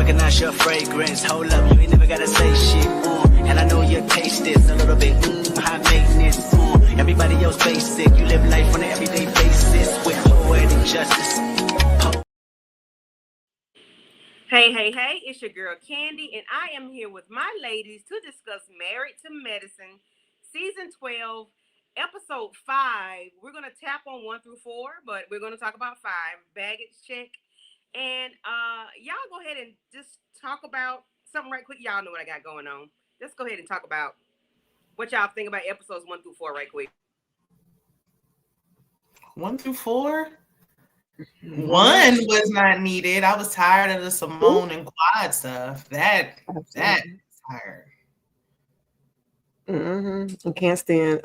recognize your fragrance. Hold up, you ain't never gotta say shit. And I know your taste is a little bit high maintenance. Everybody else basic. You live life on an everyday basis with poetic justice. Hey, it's your girl Candy, and I am here with my ladies to discuss Married to Medicine, Season 12, Episode 5. We're going to tap on 1 through 4, but we're going to talk about 5, baggage check. And y'all go ahead and just talk about something right quick. Y'all know what I got going on. Let's go ahead and talk about what y'all think about Episodes 1 through 4 right quick. 1 through 4? 1 was not needed. I was tired of the Simone and Quad stuff. That tired. I can't stand.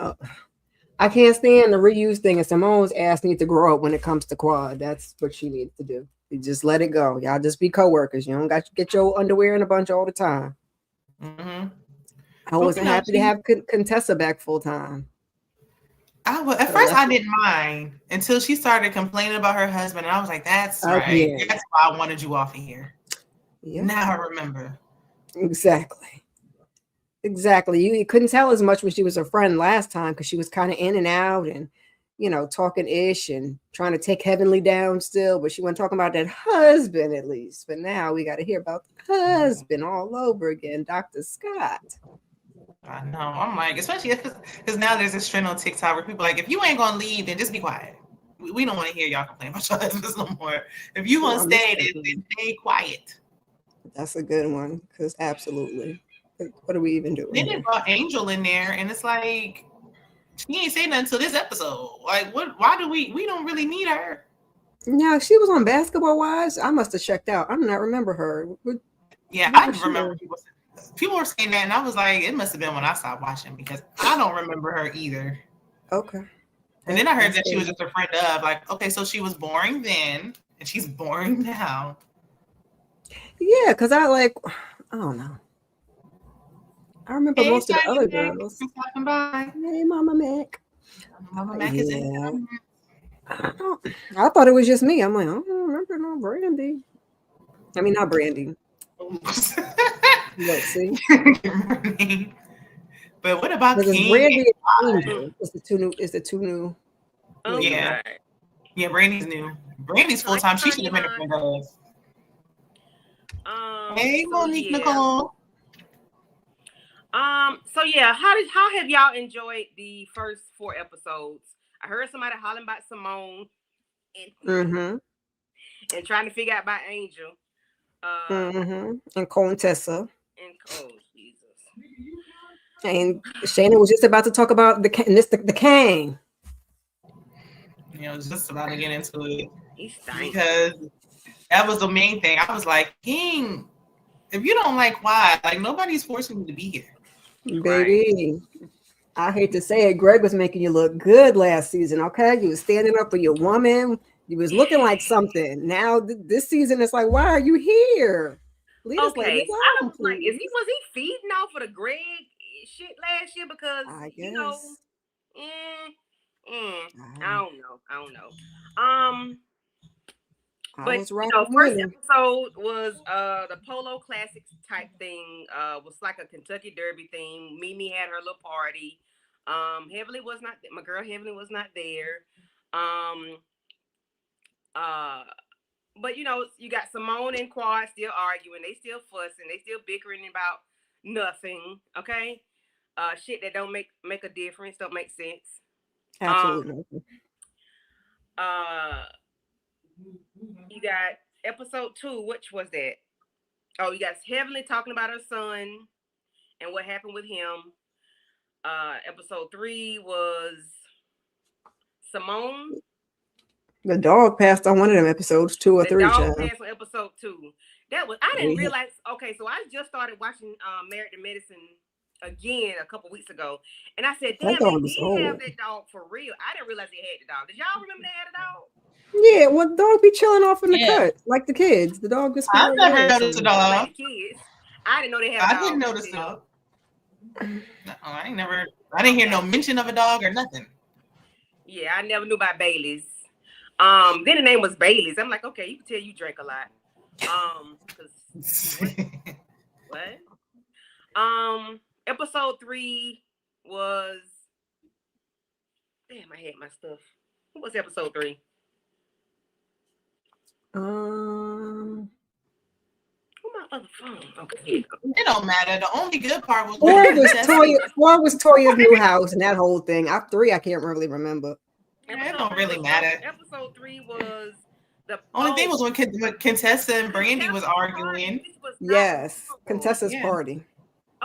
I can't stand the reuse thing. And Simone's ass needs to grow up when it comes to Quad. That's what she needs to do. You just let it go. Y'all just be co-workers. You don't got to get your underwear in a bunch all the time. I wasn't happy to have Contessa back full time. At first I didn't mind until she started complaining about her husband, and I was like, "That's right. Yeah. That's why I wanted you off of here." Yeah. Now I remember. Exactly. You couldn't tell as much when she was a friend last time because she was kind of in and out and, talking ish and trying to take Heavenly down still, but she wasn't talking about that husband at least. But now we got to hear about the husband all over again, Dr. Scott. I know. I'm like, especially because now there's this trend on TikTok where people are like, if you ain't gonna leave, then just be quiet. We don't want to hear y'all complain about your husbands no more. If you want to stay, then stay quiet. That's a good one, because absolutely. What are we even doing? Then they brought Angel in there, and it's like she ain't saying nothing until this episode. Like, what? Why do we don't really need her? No, she was on Basketball Wives. I must have checked out. I do not remember her. Yeah, I remember people were saying that, and I was like, it must have been when I stopped watching because I don't remember her either. Okay. And then I heard that she was just a friend of, like, okay, so she was boring then, and she's boring now. Yeah, because I don't know. I remember most of the other girls. Hey, Mama Mac. Mama Mac is in there. I thought it was just me. I'm like, I don't remember no Brandy. I mean, not Brandy. Let's see. But what about King? Brandy and Angel? Is the two new? Oh yeah. Yeah, Brandy's new. Brandy's full time. She should have been a friend of us. Hey, Monique Nicole. So yeah, how have y'all enjoyed the first 4 episodes? I heard somebody hollering about Simone and trying to figure out about Angel. And Contessa. And Jesus. And Shayna was just about to talk about the Kang. I was just about to get into it because that was the main thing. I was like, King, if you don't like why, like nobody's forcing you to be here. Baby, right. I hate to say it, Greg was making you look good last season, okay? You was standing up for your woman. You was looking like something. Now this season, it's like, why are you here? Okay, I was like, was he feeding off of the Greg shit last year? Because I guess. I don't know. But first episode was the Polo Classics type thing. Was like a Kentucky Derby thing. Mimi had her little party. Heavenly was not. My girl Heavenly was not there. But you got Simone and Quad still arguing. They still fussing. They still bickering about nothing. Okay, shit that don't make a difference. Don't make sense. Absolutely. You got episode 2. Which was that? Oh, you got Heavenly talking about her son and what happened with him. Episode 3 was Simone. The dog passed on one of them episodes, 2 or 3. The dog passed on episode 2. I didn't realize. Okay, so I just started watching Married to Medicine again a couple weeks ago, and I said, "Damn, they did have that dog for real." I didn't realize they had the dog. Did y'all remember they had a dog? Yeah, well, the dog be chilling off in the cut like the kids. The dog just. I never noticed the dog. Like the kids. I didn't know they had. I didn't notice the dog. No, I didn't hear no mention of a dog or nothing. Yeah, I never knew about Bailey's. Then the name was Bailey's. I'm like, okay, you can tell you drank a lot. Because What? Episode 3 was. Damn, I had my stuff. What was episode 3? My other phone. Okay. It don't matter. The only good part was 4 was Toya's new house and that whole thing. 3, I can't really remember. It don't really matter. Episode 3 was the only thing was when Contessa and Brandy was arguing. Yes, Contessa's party.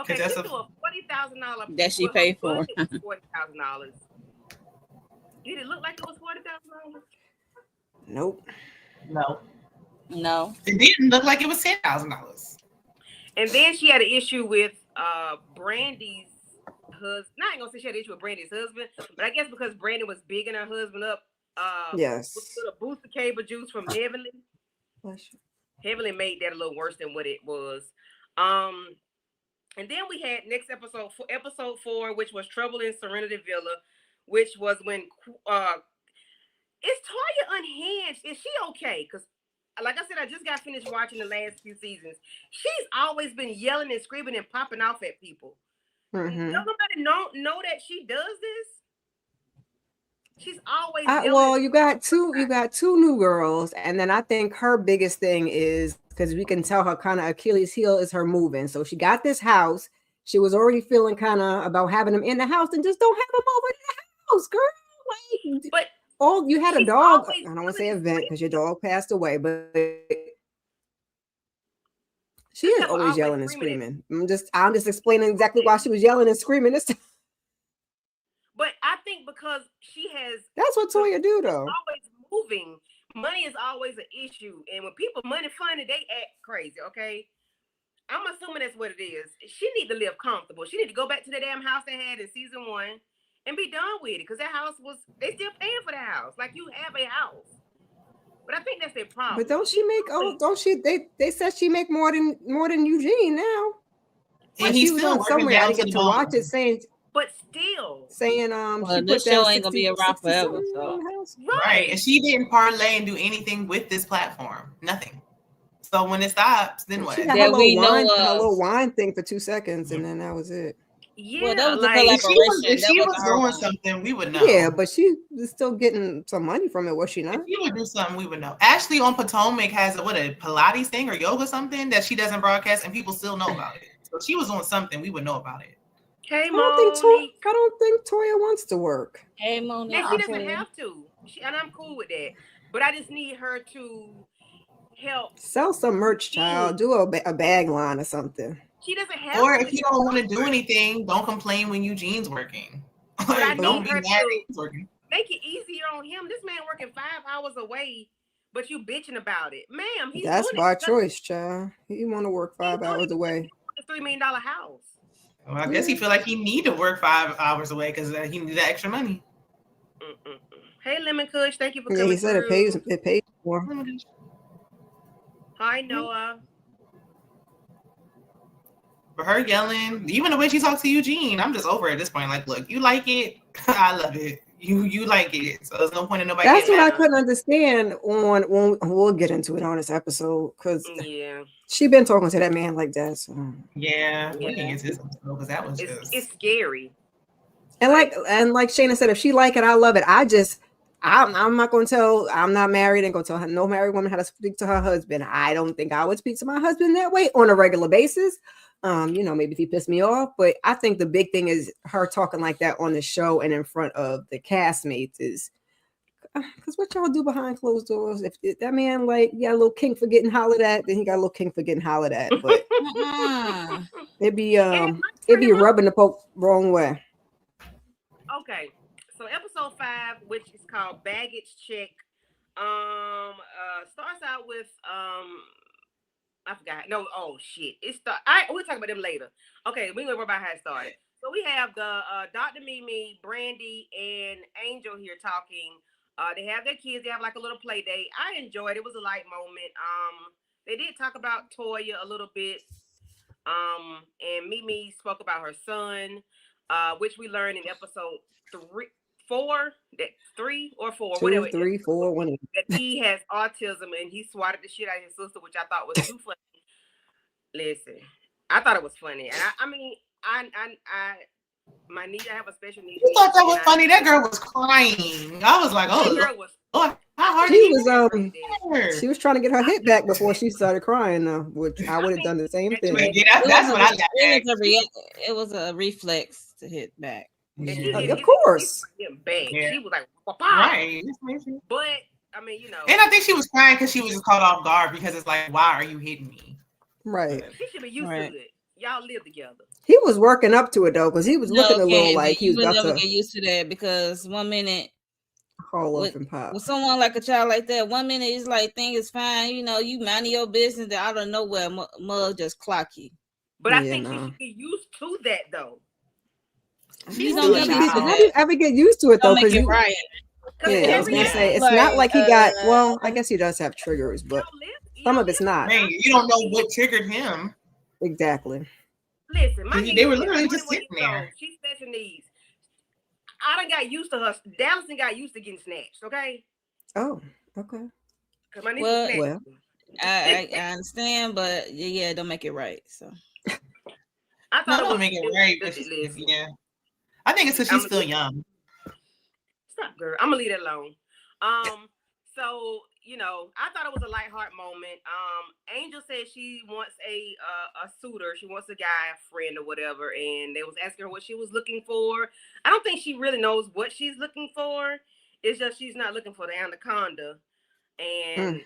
Okay, she threw a $40,000 that she paid for. $40,000. Did it look like it was $40,000? Nope. No. It didn't look like it was $10,000. And then she had an issue with Brandy's husband. Not ain't gonna say she had an issue with Brandy's husband, but I guess because Brandy was bigging her husband up. Yes. With a booster cable juice from Heavenly. Heavenly made that a little worse than what it was. And then we had next episode 4, which was Trouble in Serenity Villa, which was when is Toya unhinged? Is she okay? Because like I said, I just got finished watching the last few seasons. She's always been yelling and screaming and popping off at people. Mm-hmm. Nobody know that she does this. She's always well, you got two new girls, and then I think her biggest thing is because we can tell her kind of Achilles heel is her moving. So she got this house. She was already feeling kind of about having them in the house, and just don't have them over in the house, girl. Like, but you had a dog. I don't want to say event because your dog passed away, but she is always yelling and screaming. I'm just explaining exactly why she was yelling and screaming this time. But I think because she has. That's what Toya do, though. Always moving. Money is always an issue, and when people money funny, they act crazy. Okay, I'm assuming that's what it is. She need to live comfortable. She need to go back to the damn house they had in season 1 and be done with it. Because that house they still paying for the house. Like you have a house. But I think that's their problem. But don't she make? Don't she? They said she make more than Eugene now. And he's still on somewhere. I didn't get to watch it saying. But still saying this show ain't gonna be around forever. So. Right. And she didn't parlay and do anything with this platform. Nothing. So when it stops, then what? She had a little wine thing for 2 seconds, and then that was it. Yeah, well, that was like, if she was doing something, we would know. Yeah, but she was still getting some money from it, was she not? If she would do something, we would know. Ashley on Potomac has a Pilates thing or yoga something that she doesn't broadcast, and people still know about it. So if she was doing something, we would know about it. Hey, I don't think Toya wants to work. Hey, Monique. And she doesn't have to. And I'm cool with that. But I just need her to help sell some merch, child. Do a bag line or something. She doesn't have. Or if you don't want to do anything, don't complain when Eugene's working. Like, don't be mad he's working. Make it easier on him. This man working 5 hours away, but you bitching about it, ma'am. That's by choice, child. He want to work 5 hours away. A $3 million house. Well, I guess he feel like he need to work 5 hours away because he needs the extra money. Hey, Lemon Kush, thank you for coming. He said it pays more. Hi, Noah. For her yelling, even the way she talks to Eugene, I'm just over at this point. Like, look, you like it, I love it. You like it, so there's no point in nobody. That's what I couldn't understand on when we'll get into it on this episode because she been talking to that man like that. So. We can get to this episode because that was it's scary. And like Shayna said, if she like it, I love it. I'm not going to tell. I'm not married and going to tell her no married woman how to speak to her husband. I don't think I would speak to my husband that way on a regular basis. Maybe if he pissed me off, but I think the big thing is her talking like that on the show and in front of the castmates is because what y'all do behind closed doors. If that man got a little kink for getting hollered at, then he got a little kink for getting hollered at. But it'd be rubbing the poke wrong way. Okay, so episode 5, which is called Baggage Check, starts out with I forgot. No, oh shit. We'll talk about them later. Okay, we're gonna worry about how it started. So we have the Dr. Mimi, Brandy, and Angel here talking. They have their kids. They have like a little play date. I enjoyed it. It was a light moment. They did talk about Toya a little bit. And Mimi spoke about her son, which we learned in episode 3 or 4, whatever. 3, 4, 1. That he has autism and he swatted the shit out of his sister, which I thought was too funny. Listen, I thought it was funny, and I mean, my niece, I have a special needs. You thought that was funny? That girl was crying. I was like, oh, that girl was. Lord, how hard She was trying to get her hit back before she started crying, though, which I would have done the same thing. Yeah, that's what I got. It was a reflex to hit back. Yeah. Of course. She was like, right. But I mean, you know, and I think she was crying because she was just caught off guard because it's like, why are you hitting me? Right. She should be used to it. Y'all live together. He was working up to it though, because he was looking a little like he was about never to get used to that, because one minute haul up and pop. With someone like a child like that, 1 minute is like thing is fine, you know, you mind your business, then out of nowhere, mug just clock you. But I think she should be used to that though. How do you ever get used to it though? Because right. Yeah, I was gonna say it's not like he got. Well, I guess he does have triggers, but some of it's not. Man, you don't know what triggered him. Exactly. Listen, they were literally just sitting there. She's special needs. I done got used to her. Dallas got used to getting snatched. Okay. Oh, okay. Because my niece was snatched. I understand, but yeah, don't make it right. So I thought it would make it right. But yeah, I think it's because she's still young. Stop, girl. I'm gonna leave it alone. So you know, I thought it was a lightheart moment. Angel said she wants a suitor. She wants a guy, a friend, or whatever. And they was asking her what she was looking for. I don't think she really knows what she's looking for. It's just she's not looking for the anaconda, and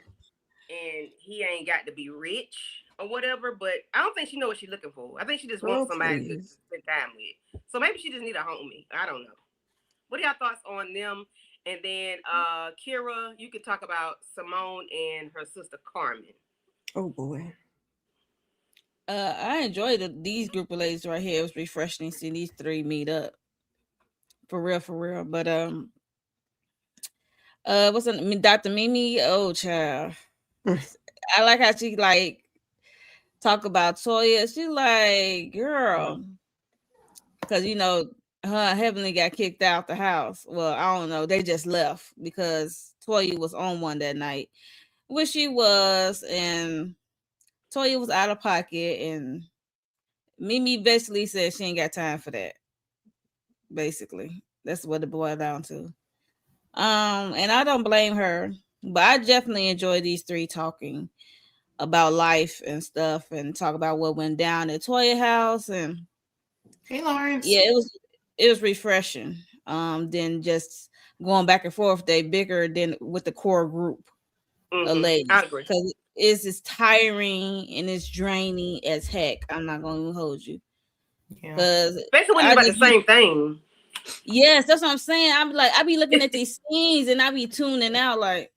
he ain't got to be rich or whatever. But I don't think she knows what she's looking for. I think she just wants somebody to spend time with. So maybe she just need a homie. I don't know. What are y'all thoughts on them? And then Kira, you could talk about Simone and her sister Carmen. Oh boy. I enjoyed these group of ladies right here. It was refreshing seeing these three meet up. For real. But what's her name? Dr. Mimi? Oh child. I like how she like talk about Toya. She like, girl. Because you know, her Heavenly got kicked out the house. Well, I don't know. They just left because Toya was on one that night, which she was, and Toya was out of pocket, and Mimi basically said she ain't got time for that. Basically, that's what it boiled down to. And I don't blame her, but I definitely enjoy these three talking about life and stuff, and talk about what went down at Toya house. And hey, Lawrence. Yeah, it was refreshing. Than just going back and forth. They bigger than with the core group of ladies. I agree. Because it's tiring and it's draining as heck. I'm not going to hold you. Because especially when you're about the same thing. Yes, that's what I'm saying. I be looking at these scenes and I be tuning out like.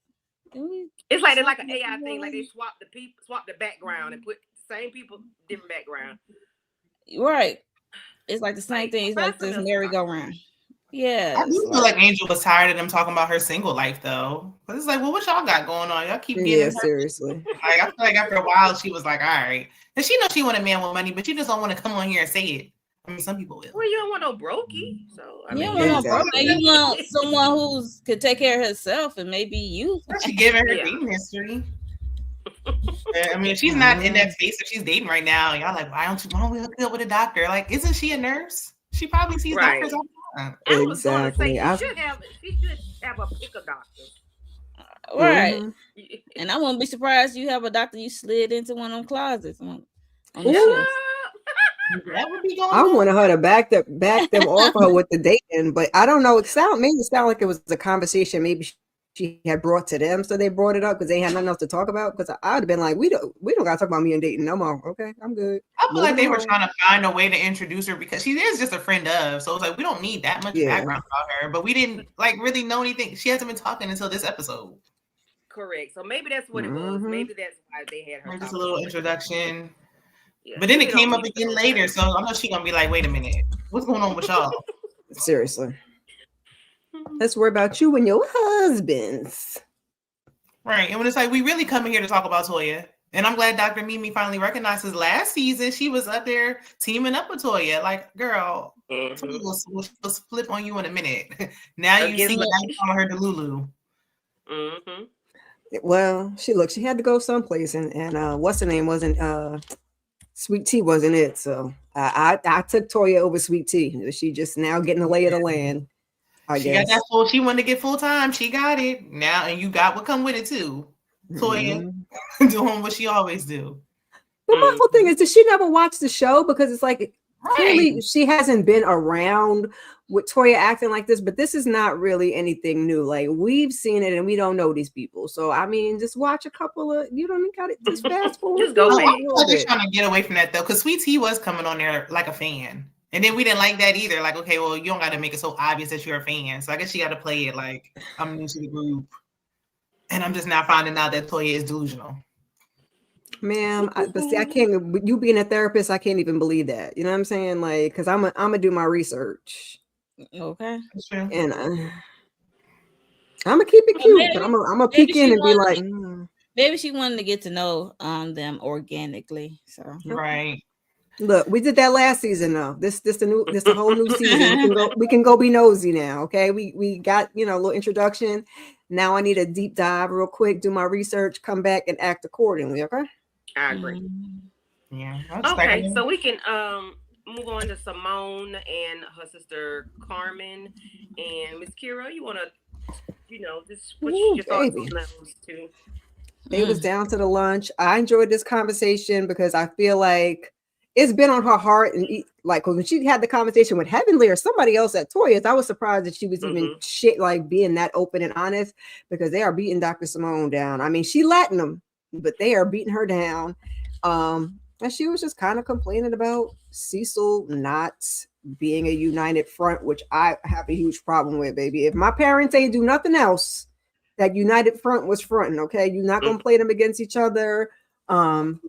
It's like they're like an AI thing. Like they swap the background and put the same people, different background. Right. It's like the same thing. It's like this merry-go-round. Yeah. I do feel like Angel was tired of them talking about her single life, though. But it's like, well, what y'all got going on? Y'all keep getting seriously. Like, I feel like after a while, she was like, all right. And she knows she want a man with money, but she just don't want to come on here and say it. I mean, some people will. Well, you don't want no brokey. So, I mean, you want someone who could take care of herself, and maybe you. She giving her dating history. I mean, if she's not in that space, if she's dating right now, y'all like, why don't we hook up with a doctor? Like, isn't she a nurse? She probably sees doctors all the time. Exactly. She should have a pick a doctor. Right. And I wouldn't be surprised you have a doctor you slid into one of them closets. That would be going I wanted her to back them off her with the dating, but I don't know. It sound like it was a conversation maybe she had brought to them, so they brought it up because they had nothing else to talk about. Because I'd have been like, we don't gotta talk about me and dating no more. Okay, I'm good. I feel like they were trying to find a way to introduce her because she is just a friend of. So it's like we don't need that much background about her, but we didn't like really know anything. She hasn't been talking until this episode. Correct. So maybe that's what it was. Maybe that's why they had her. Just a little introduction. Yeah, but then it came up again later, so I know she's gonna be like, "Wait a minute, what's going on with y'all?" Seriously, let's worry about you and your husbands. Right, and when it's like we really coming here to talk about Toya, and I'm glad Dr. Mimi finally recognizes last season she was up there teaming up with Toya. Like, girl, we'll flip on you in a minute. Now you see what I call her Delulu. Mm-hmm. Well, she had to go someplace, and what's her name wasn't Sweet Tea wasn't it. So I took Toya over Sweet Tea. She just now getting the lay of the land. I She guess. got that full. She wanted to get full time. She got it now, and you got what come with it too. Toya doing what she always do. But my whole thing is, did she never watch the show? Because it's like clearly she hasn't been around with Toya acting like this. But this is not really anything new. Like we've seen it, and we don't know these people. So I mean, just watch a couple of. You don't even got it. Just fast forward. Just go back. I'm just trying to get away from that though, because Sweet Tea was coming on there like a fan. And then we didn't like that either. Like, okay, well, you don't got to make it so obvious that you're a fan. So I guess you got to play it like I'm new to the group. And I'm just now finding out that Toya is delusional. Ma'am, but see, I can't. You being a therapist, I can't even believe that. You know what I'm saying? Like, because I'm gonna do my research. Okay. That's true. And I'm gonna keep it cute, but I'm gonna peek in and be like, maybe she wanted to get to know them organically. So right. Look, we did that last season though. This the whole new season. We can go be nosy now. Okay. We got, a little introduction. Now I need a deep dive real quick, do my research, come back and act accordingly. Okay. I agree. Yeah. Okay, so we can move on to Simone and her sister Carmen. And Miss Kira, you want to, just what your thoughts on those two? It was down to the lunch. I enjoyed this conversation because I feel like it's been on her heart. And like when she had the conversation with Heavenly or somebody else at Toya's, I was surprised that she was even being that open and honest, because they are beating Dr. Simone down. I mean, she letting them, but they are beating her down. And she was just kind of complaining about Cecil not being a united front, which I have a huge problem with, baby. If my parents ain't do nothing else, that united front was fronting, okay? You're not gonna play them against each other. And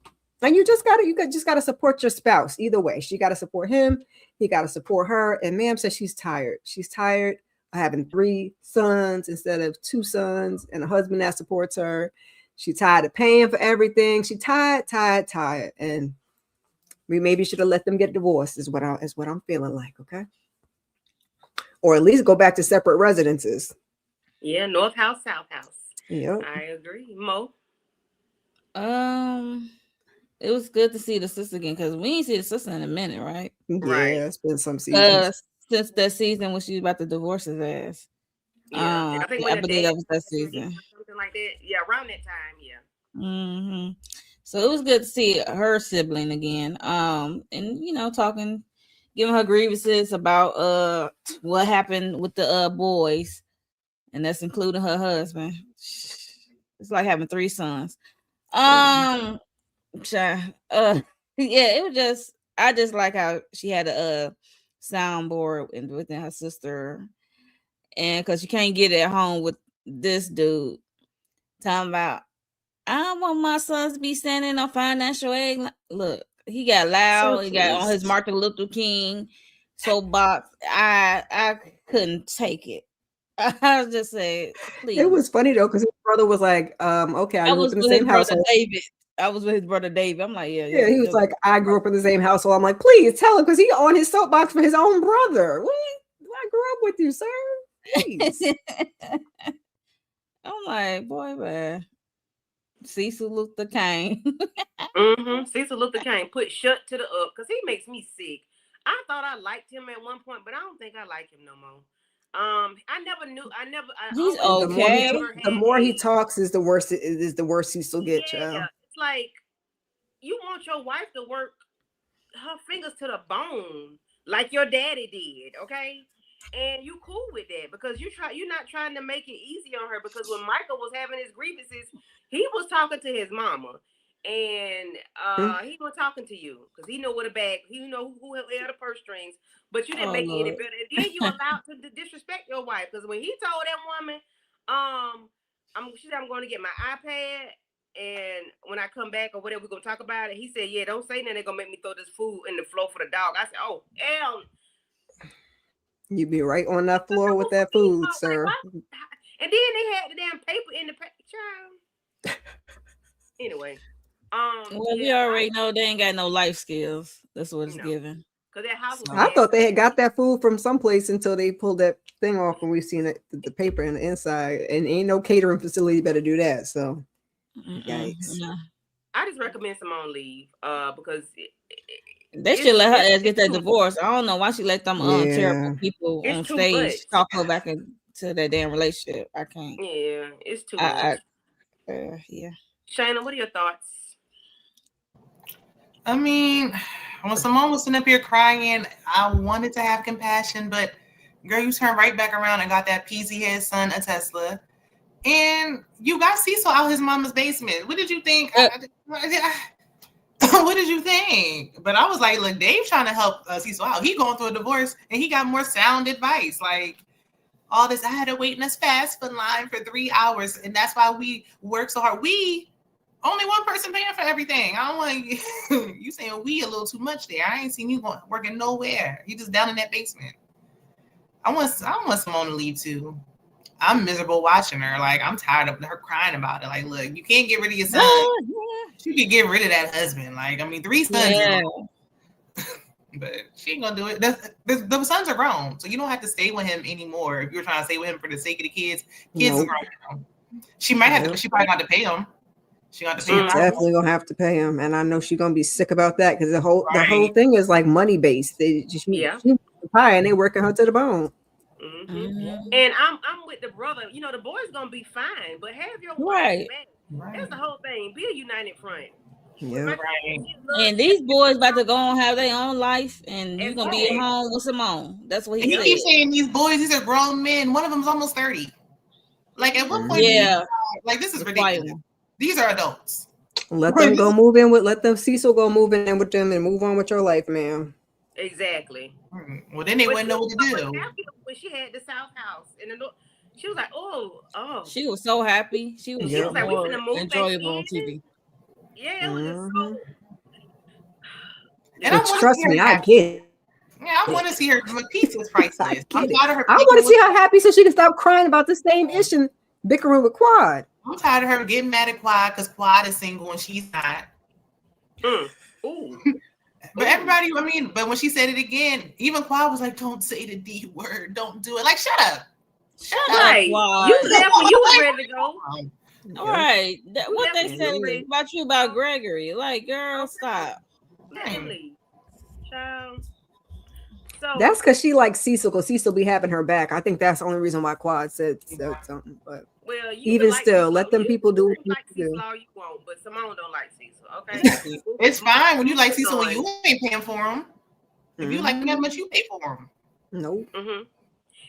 you just gotta support your spouse either way. She gotta support him, he gotta support her. And ma'am says she's tired. She's tired of having 3 sons instead of 2 sons and a husband that supports her. She's tired of paying for everything. She tired. And we maybe should have let them get divorced, is what I'm feeling like, okay? Or at least go back to separate residences. Yeah, North House, South House. Yep. I agree. Mo? it was good to see the sister again, because we ain't see the sister in a minute, right? Yeah, it's been some seasons. Since that season when she was about to divorce his ass. Yeah, I think I believe that was that season. Something like that. Yeah, around that time, yeah. So it was good to see her sibling again. And talking, giving her grievances about what happened with the boys, and that's including her husband. It's like having 3 sons. Yeah, it was just, I just like how she had a soundboard within her sister, and because you can't get it at home with this dude talking about, I don't want my sons to be standing on financial aid. Look, he got loud. He got on his Martin Luther King soapbox. I couldn't take it. I was just saying, please. It was funny though, because his brother was like, okay, I grew up in the same household. David. I was with his brother David. I'm like, yeah. He was like, I grew up in the same household. I'm like, please tell him, because he on his soapbox for his own brother. I grew up with you, sir. Please. I'm like, boy, man. Cecil Luther King. Cecil Luther King put shut to the up, because he makes me sick. I thought I liked him at one point, but I don't think I like him no more. He's okay. The more he talks is the worse Cecil gets. Yeah, it's like you want your wife to work her fingers to the bone like your daddy did, okay? And you cool with that because you're not trying to make it easy on her, because when Michael was having his grievances, he was talking to his mama, and he was talking to you because he know what a bag, he know who held the purse strings, but you didn't make it any better. And then you allowed to disrespect your wife, because when he told that woman, she said, I'm going to get my iPad, and when I come back or whatever, we're gonna talk about it. He said, yeah, don't say nothing, they're gonna make me throw this food in the floor for the dog. I said, oh hell. You be right on that floor with that food, sir. And then they had the damn paper in the child. Anyway, well, we already know they ain't got no life skills. That's what it's given. Because that house was I thought they had got that food from someplace until they pulled that thing off, and we've seen the paper in the inside, and ain't no catering facility better do that. So, yikes. I just recommend Simone leave. Because They should let her ass get that too- divorce. I don't know why she let them Yeah. terrible people It's on too stage much. talk her back into that damn relationship. I can't. Yeah, it's too I much. yeah. Shayna, what are your thoughts? I mean, when Simone was sitting up here crying, I wanted to have compassion, but girl, you turned right back around and got that peasy head son a Tesla. And you got Cecil out his mama's basement. What did you think? What did you think? But I was like, look, Dave trying to help Cecil out. He going through a divorce and he got more sound advice. Like all this, I had to wait in this fast food line for 3 hours. And that's why we work so hard. We only one person paying for everything. I don't want you saying we a little too much there. I ain't seen you working nowhere. You just down in that basement. I want Simone to leave too. I'm miserable watching her. Like, I'm tired of her crying about it. Like, look, you can't get rid of your son. She could get rid of that husband. Like, I mean, 3 sons. But she ain't gonna do it. The sons are grown, so you don't have to stay with him anymore. If you're trying to stay with him for the sake of the kids, kids are grown now. She might have to. She probably got to pay him. She got to pay him. Definitely gonna have to pay him, and I know she's gonna be sick about that because the whole thing is like money based. They just she pie and they working her to the bone. And I'm with the brother. You know, the boy's gonna be fine, but have your wife back. That's the whole thing. Be a united front. Yeah. And these boys about to go on have their own life, and you're gonna be at home with Simone. That's what he keeps saying. These boys, these are grown men. One of them's almost 30. Like at what point? Like this is ridiculous. These are adults. Let them go move in with. Let them Cecil go move in with them and move on with your life, man. Exactly. Well, then they wouldn't know what to do. When she had the South House and she was like, oh. She was so happy. She was like, we finna move enjoyable on TV. Yeah, it was just so. And trust me, I get it. Yeah, I want to see her. Peace is priceless. I'm tired of her. I want to see her happy so she can stop crying about the same issue and bickering with Quad. I'm tired of her getting mad at Quad because Quad is single and she's not. Ooh. But everybody, I mean, but when she said it again, even Quad was like, "Don't say the D word. Don't do it." Like, shut up. Shut up. You left when you were ready to go. All right. What they said about you about Gregory. Like, girl, stop. So that's because she likes Cecil, because Cecil be having her back. I think that's the only reason why Quad said something. But even still, let them people do what like you do. All you want, but Simone don't like Cecil. Okay, it's fine when you like Cecil when you ain't paying for him. If you like him that much, you pay for him. Nope.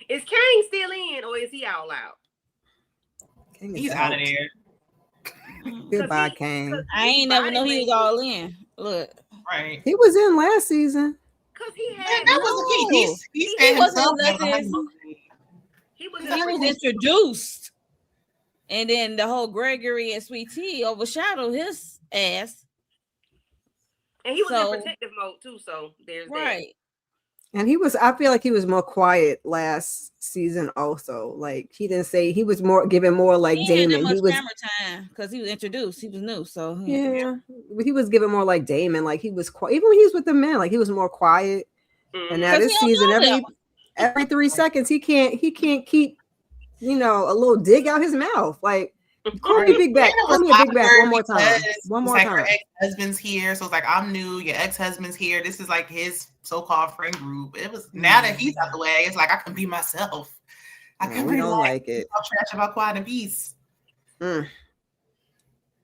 Is Kane still in, or is he all out? He's out of there. Goodbye, Kane. I ain't never know he was all in. Look, right. He was in last season. Cause he had that was the key. He was introduced, and then the whole Gregory and Sweet Tea overshadowed his ass. And he was in protective mode too. So there's right. And I feel like he was more quiet last season also. Like he didn't say, he was giving more like Damon. He was camera time because he was introduced. He was new. So yeah. He was giving more like Damon. Like he was quiet. Even when he was with the men, like he was more quiet. And now this season, every 3 seconds, he can't keep, a little dig out his mouth. Like, call me Big Back. Call me a Big Back one more time. One more time. Her ex-husband's here. So it's like, I'm new. Your ex-husband's here. This is like his so-called friend group. It was now that he's out the way, it's like I can be myself. I can we don't like it. I'll trash about Quad and Peace.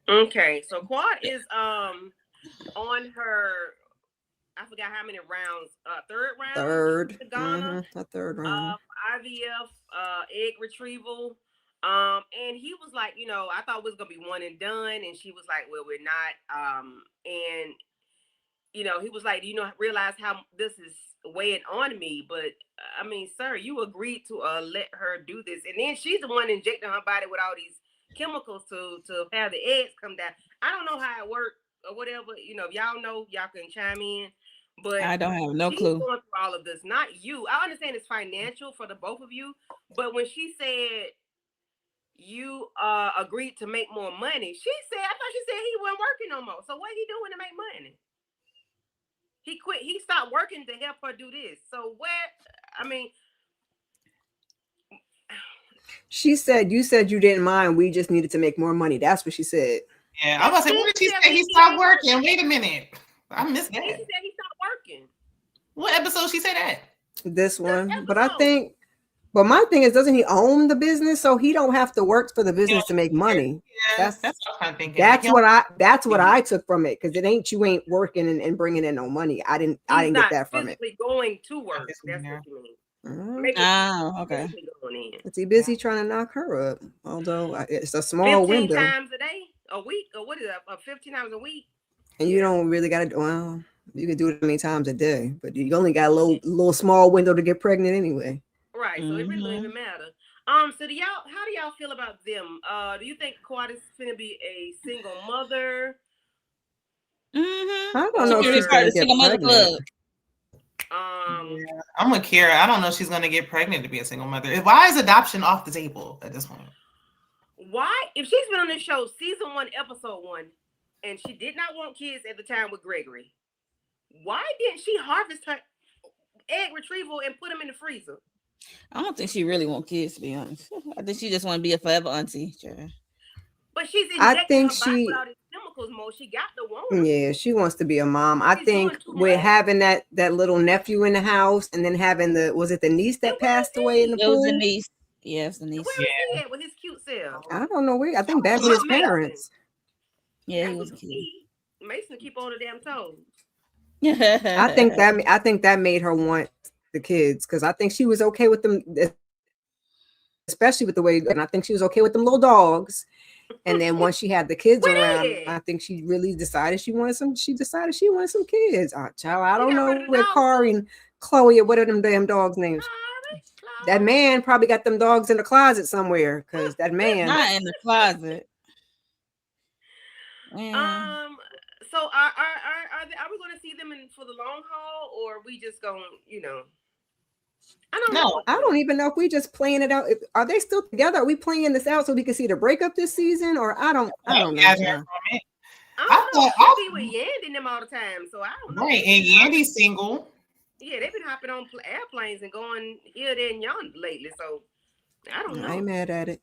Okay, so Quad is on her, I forgot how many rounds, third round? A third round. IVF, egg retrieval. And he was like, I thought it was gonna be one and done, and she was like, well, we're not. And he was like, realize how this is weighing on me, but I mean, sir, you agreed to let her do this, and then she's the one injecting her body with all these chemicals to have the eggs come down. I don't know how it worked or whatever. If y'all know, y'all can chime in. But I don't have no clue. Going through all of this, not you. I understand it's financial for the both of you, but when she said you agreed to make more money, I thought she said he wasn't working no more. So what he doing to make money? He quit. He stopped working to help her do this. So she said, you said you didn't mind. We just needed to make more money. That's what she said. Yeah, I was about to say, what did she say? He stopped working. Wait a minute. I missed She that. said he stopped working. What episode she said that? This one. episode. But I think, but my thing is, doesn't he own the business? So he don't have to work for the business to make money. Yeah, That's what I'm thinking. That's what I took from it, because it ain't you ain't working and bringing in no money. I didn't get that from it. He's going to work. That's what you mean. Okay. Is he busy trying to knock her up? Although it's a small 15 window. times a day, a week, or what is it? 15 hours a week. And you don't really got to. Well, you can do it many times a day, but you only got a little small window to get pregnant anyway. Right. So it really don't even matter. So how do y'all feel about them? Do you think Quad is gonna be a single mother? I don't know if she's gonna get pregnant. I'm with Kira. I don't know if she's gonna get pregnant to be a single mother. Why is adoption off the table at this point? Why, if she's been on this show season 1, episode 1, and she did not want kids at the time with Gregory, why didn't she harvest her egg retrieval and put them in the freezer? I don't think she really want kids, to be honest. I think she just want to be a forever auntie. But she's I think her body with all these chemicals more. She got the woman. Yeah, she wants to be a mom. I think with having that little nephew in the house, and then having was it the niece that passed away in the pool? It was the niece. Yeah, it's the niece. Where was he at with his cute self? I don't know where. I think back with his parents. Yeah, he was cute. Mason keep on the damn toes. I think that made her want the kids, because I think she was okay with them, especially with the way, and I think she was okay with them little dogs. And then once she had the kids around, I think she really decided she wanted some kids. Child, I don't know where Kari and Chloe or what are them damn dogs' names. That man probably got them dogs in the closet somewhere, because that man not in the closet. Yeah. So are we going to see them for the long haul, or are we just going, I don't know. I don't even know if we just playing it out. Are they still together? Are we playing this out so we can see the breakup this season? Or I don't know. I thought be with Yandy and them all the time, so I don't know. Right, and Yandy's single. Yeah, they've been hopping on airplanes and going here, there, and yonder lately. So I don't know. I ain't mad at it.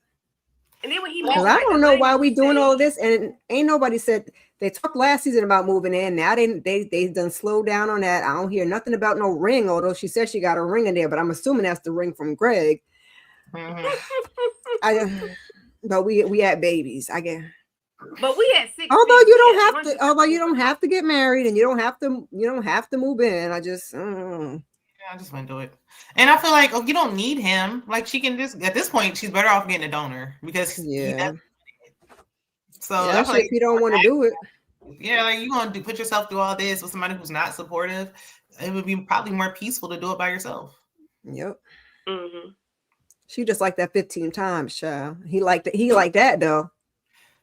And then when he because I don't know why we doing all of this, and ain't nobody said. They talked last season about moving in. Now they done slowed down on that. I don't hear nothing about no ring, although she said she got a ring in there, but I'm assuming that's the ring from Greg. But we had babies, I guess. But we had 6. Although you don't have to get married, and you don't have to move in. I just wouldn't do it. And I feel like you don't need him. Like she can just at this point, she's better off getting a donor because So especially if you don't want to do it. Yeah, like you gonna put yourself through all this with somebody who's not supportive. It would be probably more peaceful to do it by yourself. Yep. Mm-hmm. She just like that 15 times, child. He liked that though.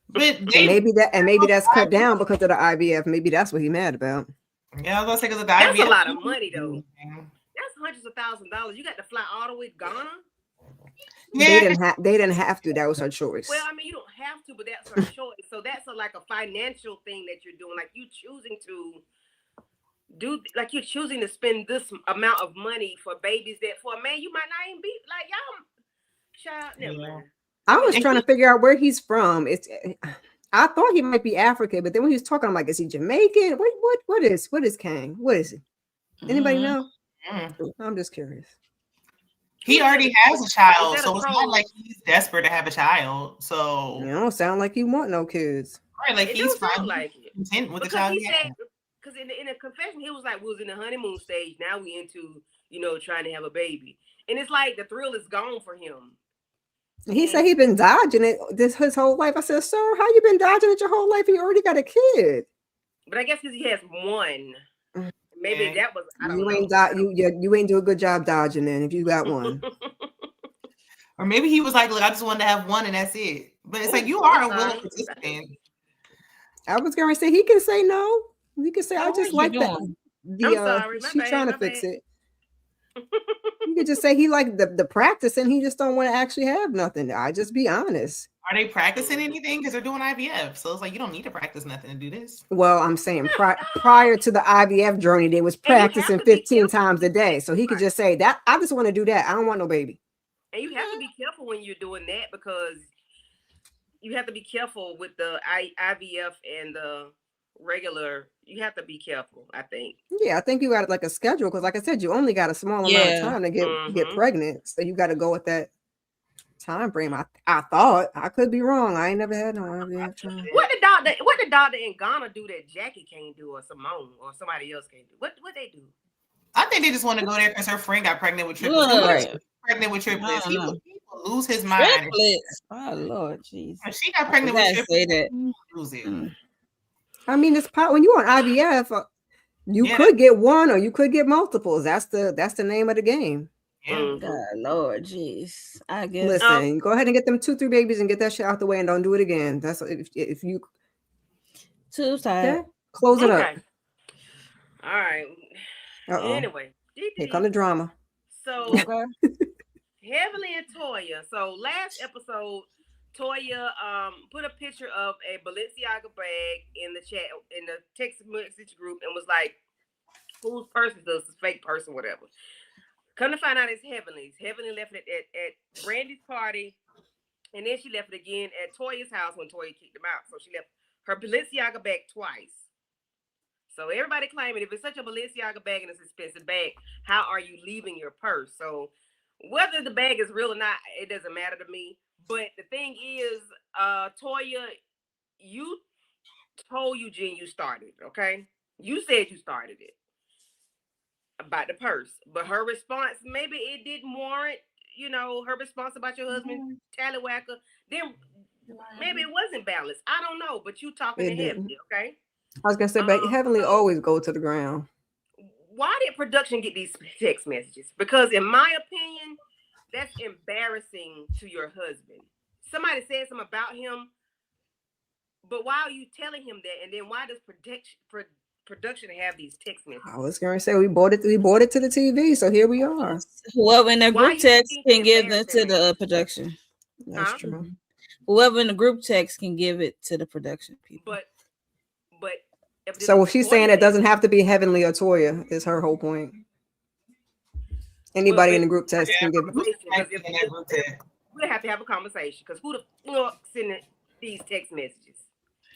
But maybe that's cut down because of the IVF. Maybe that's what he mad about. Yeah, I was gonna say because of the IVF. That's IVF. a lot of money though. That's hundreds of $1,000s. You got to fly all the way to Ghana. Yeah. They didn't have to. That was her choice. Well, I mean, you don't have to, but that's her choice. So that's like a financial thing that you're doing. Like you choosing to do, like you're choosing to spend this amount of money for babies that for a man you might not even be like y'all. Child, never mind. I was trying to figure out where he's from. I thought he might be African, but then when he was talking, I'm like, is he Jamaican? What is Kang? What is he? Anybody know? I'm just curious. He already has a child, so it's not like he's desperate to have a child. So you don't sound like you want no kids. Right, like he's fine, like content with the child. He said, because in a confession, he was like, we was in the honeymoon stage. Now we into trying to have a baby, and it's like the thrill is gone for him. He said he's been dodging it his whole life. I said, sir, how you been dodging it your whole life? You already got a kid. But I guess because he has one. Maybe that was. I don't know. You ain't do a good job dodging then if you got one. Or maybe he was like, look, I just wanted to have one and that's it. But it's like you are a willing participant. I was going to say he can say no. He can say I just like that. I'm sorry, she's trying to fix it. You could just say he like the practice and he just don't want to actually have nothing. I just be honest. Are they practicing anything? Because they're doing IVF. So it's like, you don't need to practice nothing to do this. Well, I'm saying prior to the IVF journey, they was practicing 15 times a day. So he could just say that I just want to do that. I don't want no baby. And you have to be careful when you're doing that because you have to be careful with the IVF and the regular. You have to be careful, I think. Yeah, I think you got like a schedule because, like I said, you only got a small amount of time to get pregnant, so you got to go with that time frame. I thought. I could be wrong. I ain't never had no IVF time. What the doctor in Ghana do that Jackie can't do, or Simone or somebody else can't do? What they do? I think they just want to go there because her friend got pregnant with triplets. Right. Pregnant with triplets. He will lose his mind. Triplets. Oh Lord, jeez. If she got pregnant with triplets, say that. Lose it. I mean, it's when you're on IVF, you could get one or you could get multiples. That's the name of the game. Yeah. God, Lord, jeez. I guess. Listen, go ahead and get them 2-3 babies and get that shit out the way and don't do it again. That's if you too tired. Close it up. All right. Anyway, here come the drama. So Heavenly and Toya. So last episode, Toya put a picture of a Balenciaga bag in the chat in the text message group and was like, "Whose purse is this? Fake purse or whatever." Come to find out, it's Heavenly's. Heavenly left it at Brandy's party, and then she left it again at Toya's house when Toya kicked him out. So she left her Balenciaga bag twice. So everybody claiming if it's such a Balenciaga bag and it's an expensive bag, how are you leaving your purse? So whether the bag is real or not, it doesn't matter to me. But the thing is, Toya, you told Eugene you started, okay? You said you started it about the purse. But her response, maybe it didn't warrant, her response about your husband, Tallywhacker. Then maybe it wasn't balanced. I don't know, but you talking to Heavenly, okay? I was gonna say, but Heavenly always go to the ground. Why did production get these text messages? Because in my opinion, that's embarrassing to your husband. Somebody said something about him, but why are you telling him that? And then why does production have these text messages? I was gonna say we bought it to the TV, so here we are. Whoever in the group text can give them to the production. That's true. Whoever in the group text can give it to the production people. But so she's saying it doesn't have to be Heavenly or Toya is her whole point. Anybody in the group text can give it. We'll have to have a conversation because who the sending these text messages?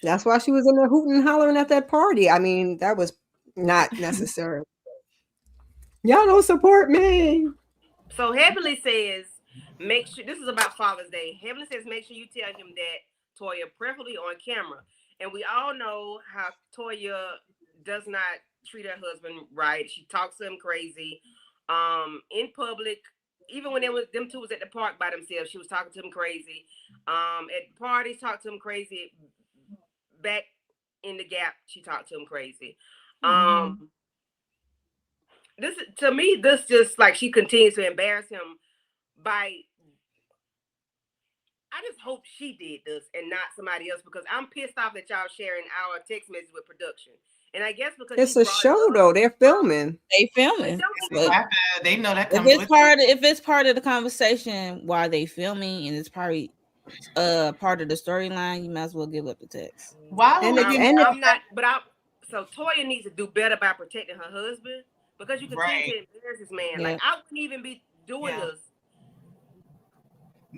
That's why she was in there hooting and hollering at that party. I mean, that was not necessary. Y'all don't support me. So Heavenly says, make sure, this is about Father's Day. Heavenly says, make sure you tell him that, Toya, preferably on camera. And we all know how Toya does not treat her husband right. She talks to him crazy. In public, even when them two was at the park by themselves, she was talking to him crazy. At parties, talked to him crazy. Back in the Gap, she talked to him crazy. This, to me, this just like she continues to embarrass him by. I just hope she did this and not somebody else because I'm pissed off that y'all sharing our text message with production. And I guess because it's a show though, they're filming. They filming. They know that. If it's part of the conversation while they filming and it's probably part of the storyline, you might as well give up the text. Why? So Toya needs to do better by protecting her husband because you continue to embarrass this man. Like I wouldn't even be doing this.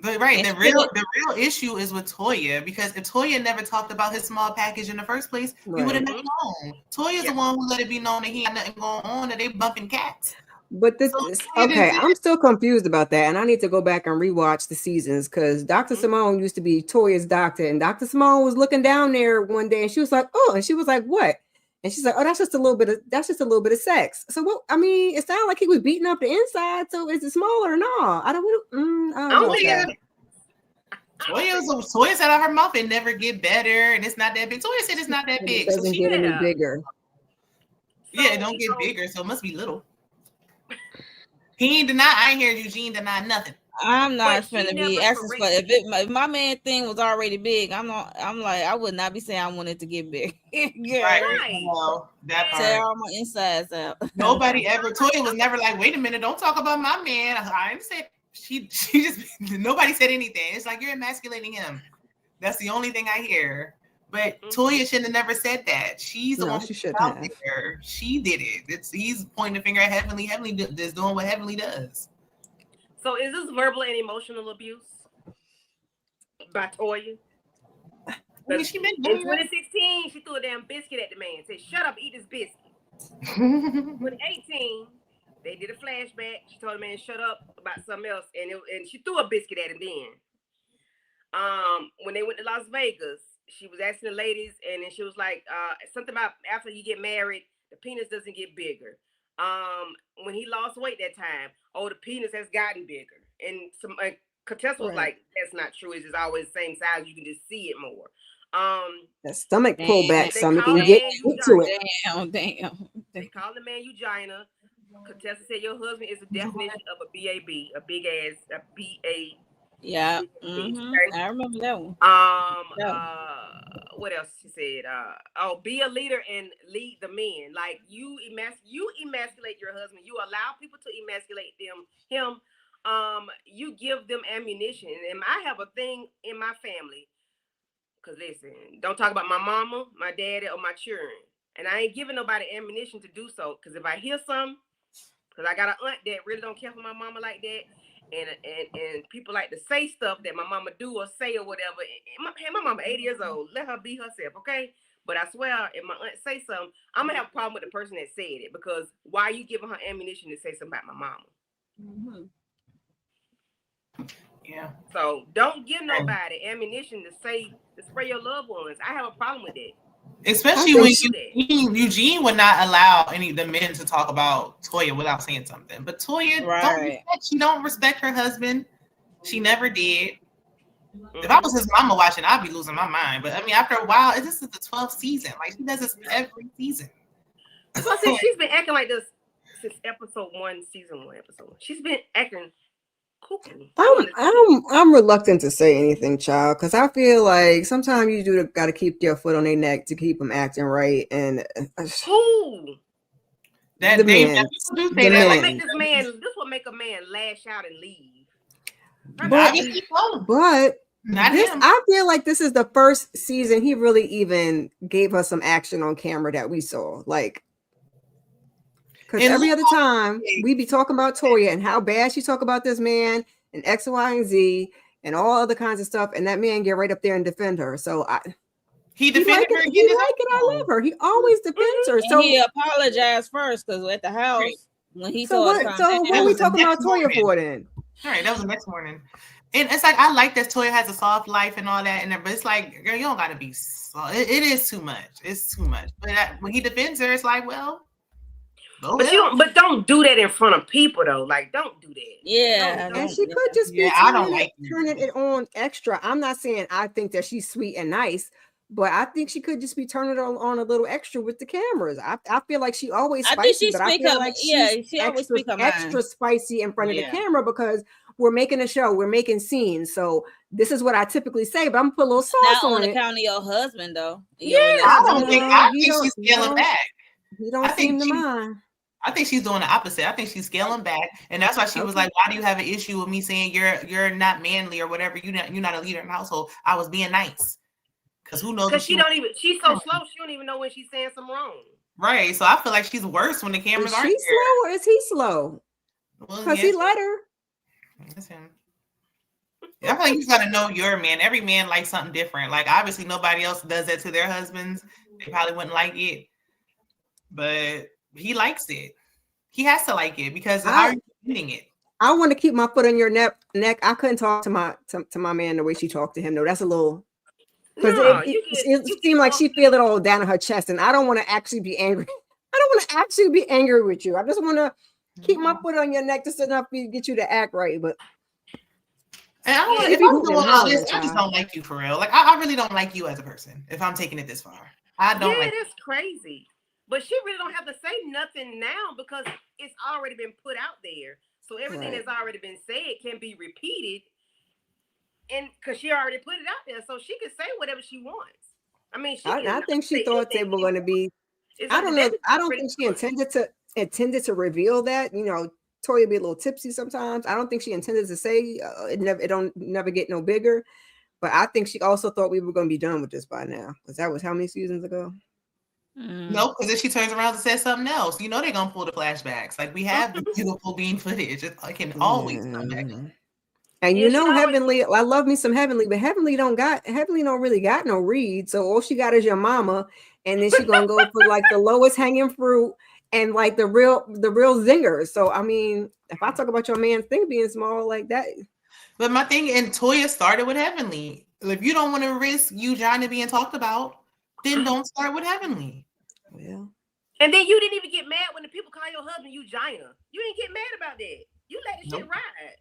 But the real issue is with Toya because if Toya never talked about his small package in the first place, we would have never known. Toya's the one who let it be known that he had nothing going on, that they bumping cats. But this I'm still confused about that, and I need to go back and rewatch the seasons because Dr. Simone used to be Toya's doctor, and Dr. Simone was looking down there one day, and she was like, "Oh," and she was like, "What?" And she's like, "Oh, that's just a little bit of sex." So what? I mean, it sounded like he was beating up the inside. So is it smaller or not? I don't know. Toya said out her mouth it never get better, and it's not that big. Toya said it's not that big. It doesn't get any bigger. Yeah, it don't get bigger, so it must be little. He ain't deny. I ain't hear Eugene deny nothing. I'm not gonna be asking for if my man thing was already big. I'm like I would not be saying I wanted to get big. Right. Well, that part. Tear all my insides out. Nobody ever. Toya was never like, wait a minute, don't talk about my man. I didn't say. She just nobody said anything. It's like you're emasculating him. That's the only thing I hear. But Toya shouldn't have never said that. She's the one who out there. She did it. He's pointing the finger at Heavenly. Heavenly is doing what Heavenly does. So is this verbal and emotional abuse by Toya? I mean, she been In doing that. 2016, she threw a damn biscuit at the man. Said, "Shut up, eat this biscuit." 2018, they did a flashback. She told the man, "Shut up" about something else, and she threw a biscuit at him. Then, when they went to Las Vegas, she was asking the ladies, and then she was like, something about after you get married, the penis doesn't get bigger. When he lost weight that time, the penis has gotten bigger, and some Contessa was like, "That's not true. It's just always the same size. You can just see it more." The stomach pull back, They some you call can the get man into it. Damn. They call the man Eugina. Contessa said your husband is the definition of a BAB, a big ass, a BA. Yeah. Okay? I remember that one. What else she said? Be a leader and lead the men. Like you emasculate your husband. You allow people to emasculate him. You give them ammunition. And I have a thing in my family. Cause listen, don't talk about my mama, my daddy, or my children. And I ain't giving nobody ammunition to do so. Cause if I hear something, cause I got an aunt that really don't care for my mama like that. And people like to say stuff that my mama do or say or whatever. And my mama 80 years old. Let her be herself, okay? But I swear, if my aunt say something, I'm gonna have a problem with the person that said it, because why are you giving her ammunition to say something about my mama? Yeah. So don't give nobody ammunition to spray your loved ones. I have a problem with that. Especially when Eugene would not allow any of the men to talk about Toya without saying something. But Toya she don't respect her husband. She never did. If I was his mama watching, I'd be losing my mind. But I mean, after a while, this is the 12th season. Like, she does this every season. So she's been acting like this since episode 1, season 1, episode 1. She's been acting cuckoo. I'm reluctant to say anything, child, because I feel like sometimes you got to keep your foot on their neck to keep them acting right. And who? The man. This will make a man lash out and leave. But I feel like this is the first season he really even gave us some action on camera that we saw. Like, because every other time we be talking about Toya and how bad she talk about this man and X, Y, and Z and all other kinds of stuff, and that man get right up there and defend her. So he defended her. I love her. He always defends her. So he apologized first because at the house when he so what are we talking about Toya for then? All right, that was the next morning. And it's like, I like that Toya has a soft life and all that, but it's like, girl, you don't gotta be soft. It is too much. It's too much. But when he defends her, it's like, well. But don't do that in front of people though. Like, don't do that. Yeah. And she could just be turning it on extra. I'm not saying I think that she's sweet and nice, but I think she could just be turning it on a little extra with the cameras. I feel like she always spicy, but I feel like she always extra spicy in front of the camera because we're making a show, we're making scenes. So this is what I typically say, but I'm gonna put a little sauce on it. On account of your husband though. I think she's scaling back. You don't seem to mind. I think she's doing the opposite. I think she's scaling back, and that's why she was like, "Why do you have an issue with me saying you're not manly or whatever? You're not a leader in the household." I was being nice, because who knows? Because she's so slow. She don't even know when she's saying something wrong. Right. So I feel like she's worse when the cameras aren't. Is she slow or is he slow? Because he let her. That's him. I feel like you got to know your man. Every man likes something different. Like, obviously nobody else does that to their husbands. They probably wouldn't like it, but he likes it. He has to like it, because how are you eating it? I want to keep my foot on your neck. I couldn't talk to my man the way she talked to him. No, that's a little, because it seemed like she feel it all down in her chest, and I don't want to actually be angry. I don't want to actually be angry with you. I just want to keep my foot on your neck just enough to get you to act right. But if I'm doing all this, I just don't like you for real. Like, I really don't like you as a person. If I'm taking it this far, I don't. Yeah, that's crazy. But she really don't have to say nothing now because it's already been put out there. So everything that's already been said can be repeated, and because she already put it out there, so she can say whatever she wants. I mean, I think she thought they were going to be. I don't know. I don't think she intended to reveal that. You know, Toya be a little tipsy sometimes. I don't think she intended to say it don't never get no bigger. But I think she also thought we were going to be done with this by now, because that was how many seasons ago. No, because if she turns around and says something else, you know they're gonna pull the flashbacks. Like, we have the beautiful bean footage. It can always come back. And Yeah, you she know, always- Heavenly, I love me some Heavenly, but Heavenly don't really got no read. So all she got is your mama, and then she gonna go for like the lowest hanging fruit and like the real zingers. So I mean, if I talk about your man's thing being small like that, But my thing, and Toya started with Heavenly. If you don't want to risk Eugina being talked about, then don't start with Heavenly. well, And then you didn't even get mad when the people call your husband Eugina. You didn't get mad about that. You let the shit Nope. ride.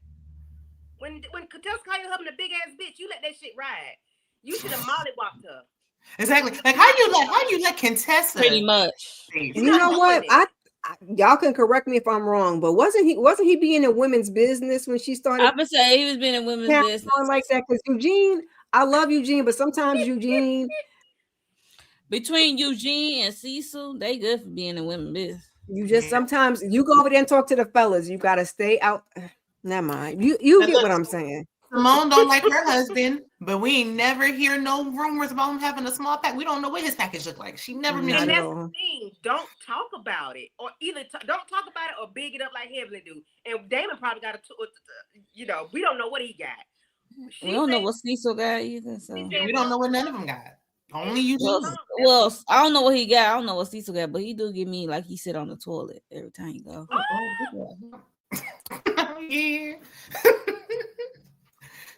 When Contessa call your husband a big ass bitch, you let that shit ride. You should have mollywopped her. Exactly. Like how you let Contessa? Pretty much. you know what? Y'all can correct me if I'm wrong, but wasn't he being in women's business when she started? I would say he was being in women's business like that because Eugene, I love Eugene, but sometimes Eugene. Between Eugene and Cecil, they good for being in women's business. You just sometimes you go over there and talk to the fellas. You gotta stay out. Never mind. You get what I'm saying. Simone don't like her husband, but we ain't never hear no rumors about him having a small pack. We don't know what his package look like. She never Not mentioned And at it. that's all. the thing. Don't talk about it, or either don't talk about it or big it up like Heavenly do. And Damon probably got we don't know what he got. We don't know what Cecil got either. So Yeah, we don't know what none of them got. Only Eugene. well, I don't know what he got. I don't know what Cecil got, but he do give me like he sit on the toilet every time you go. Yeah.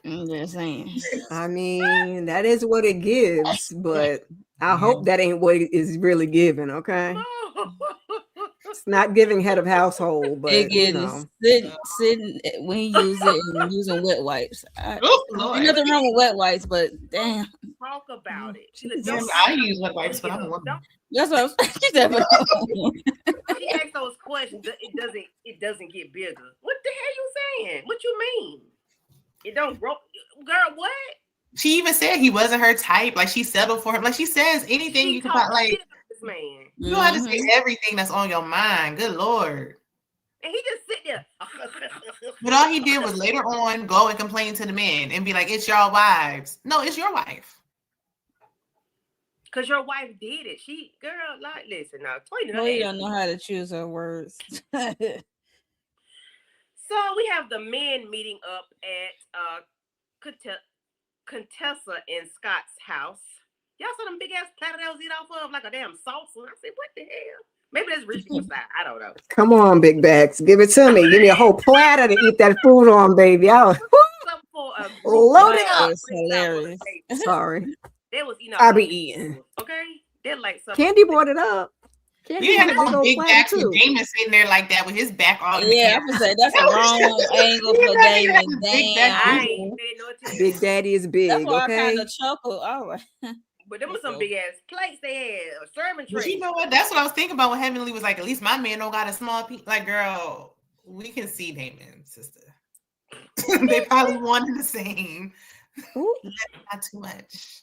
I'm just saying. I mean, that is what it gives, but I hope that ain't what it is really giving. Okay, it's not giving head of household, but It you is know, sitting when he use it and using wet wipes. Oh, Lord. Ain't nothing wrong with wet wipes, but damn. Talk about it. Yeah, I use wet wipes, but I'm a woman. That's what I'm saying. She asked those questions. It doesn't get bigger. What the hell you saying? What you mean? It don't grow, girl. What? She even said he wasn't her type. Like she settled for him. Like she says anything She you can talked like. shit about this man, You don't have to say everything that's on your mind. Good Lord. and he just sit there. But all he did was later on go and complain to the men and be like, "It's y'all wives." No, it's your wife. Cause your wife did it. She, girl, like, listen now. Toya don't know how to choose her words. So we have the men meeting up at Contessa and Scott's house. Y'all saw them big ass platter they was eat off of like a damn salsa. I said, what the hell? Maybe that's rich people style. I don't know. come on, big bags, give it to me. Give me a whole platter to eat that food on, baby. Something for a group Load it of up. It's hilarious. Sorry, They was eating. I be eating. Okay, they're like something. Candy brought it up. Candy You had had to a big go old big platter back to too. Damon sitting there like that with his back all Yeah, I'm gonna say that's a wrong angle for Damon. Big Damn. I ain't paid no attention. Big Daddy is big. That's why I Okay. kind of chuckle. All right. But them were some big ass plates they had, a serving But tray. you know what? That's what I was thinking about when Heavenly was like, at least my man don't got a small piece. Like, girl, we can see Damon, sister. They probably wanted the same. Ooh. Not too much.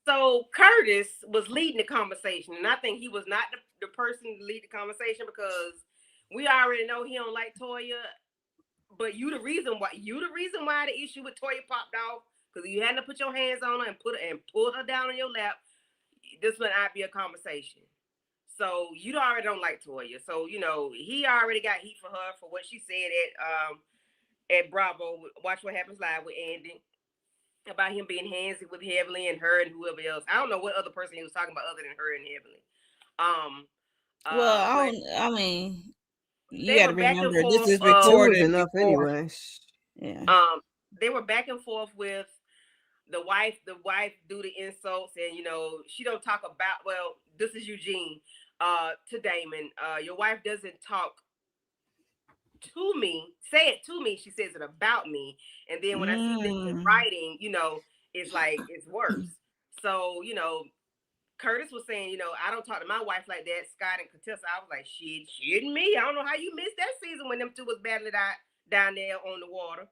So Curtis was leading the conversation, and I think he was not the person to lead the conversation because we already know he don't like Toya. But you the reason why the issue with Toya popped off because you had to put your hands on her and pull her down on your lap. This would not be a conversation. So you already don't like Toya. So he already got heat for her for what she said at Bravo. Watch What Happens Live with Andy. About him being handsy with Heavenly and her and whoever else. I don't know what other person he was talking about other than her and Heavenly. I mean, you they got to were back and remember this is forth, recorded enough before. anyway. Yeah. They were back and forth with the wife do the insults and she don't talk about, well, this is Eugene to Damon. Your wife doesn't talk to me, say it to me, she says it about me, and then when I see this in writing, it's like it's worse. So Curtis was saying, I don't talk to my wife like that. Scott and Contessa, I was like, shit me. I don't know how you missed that season when them two was battling out down there on the water.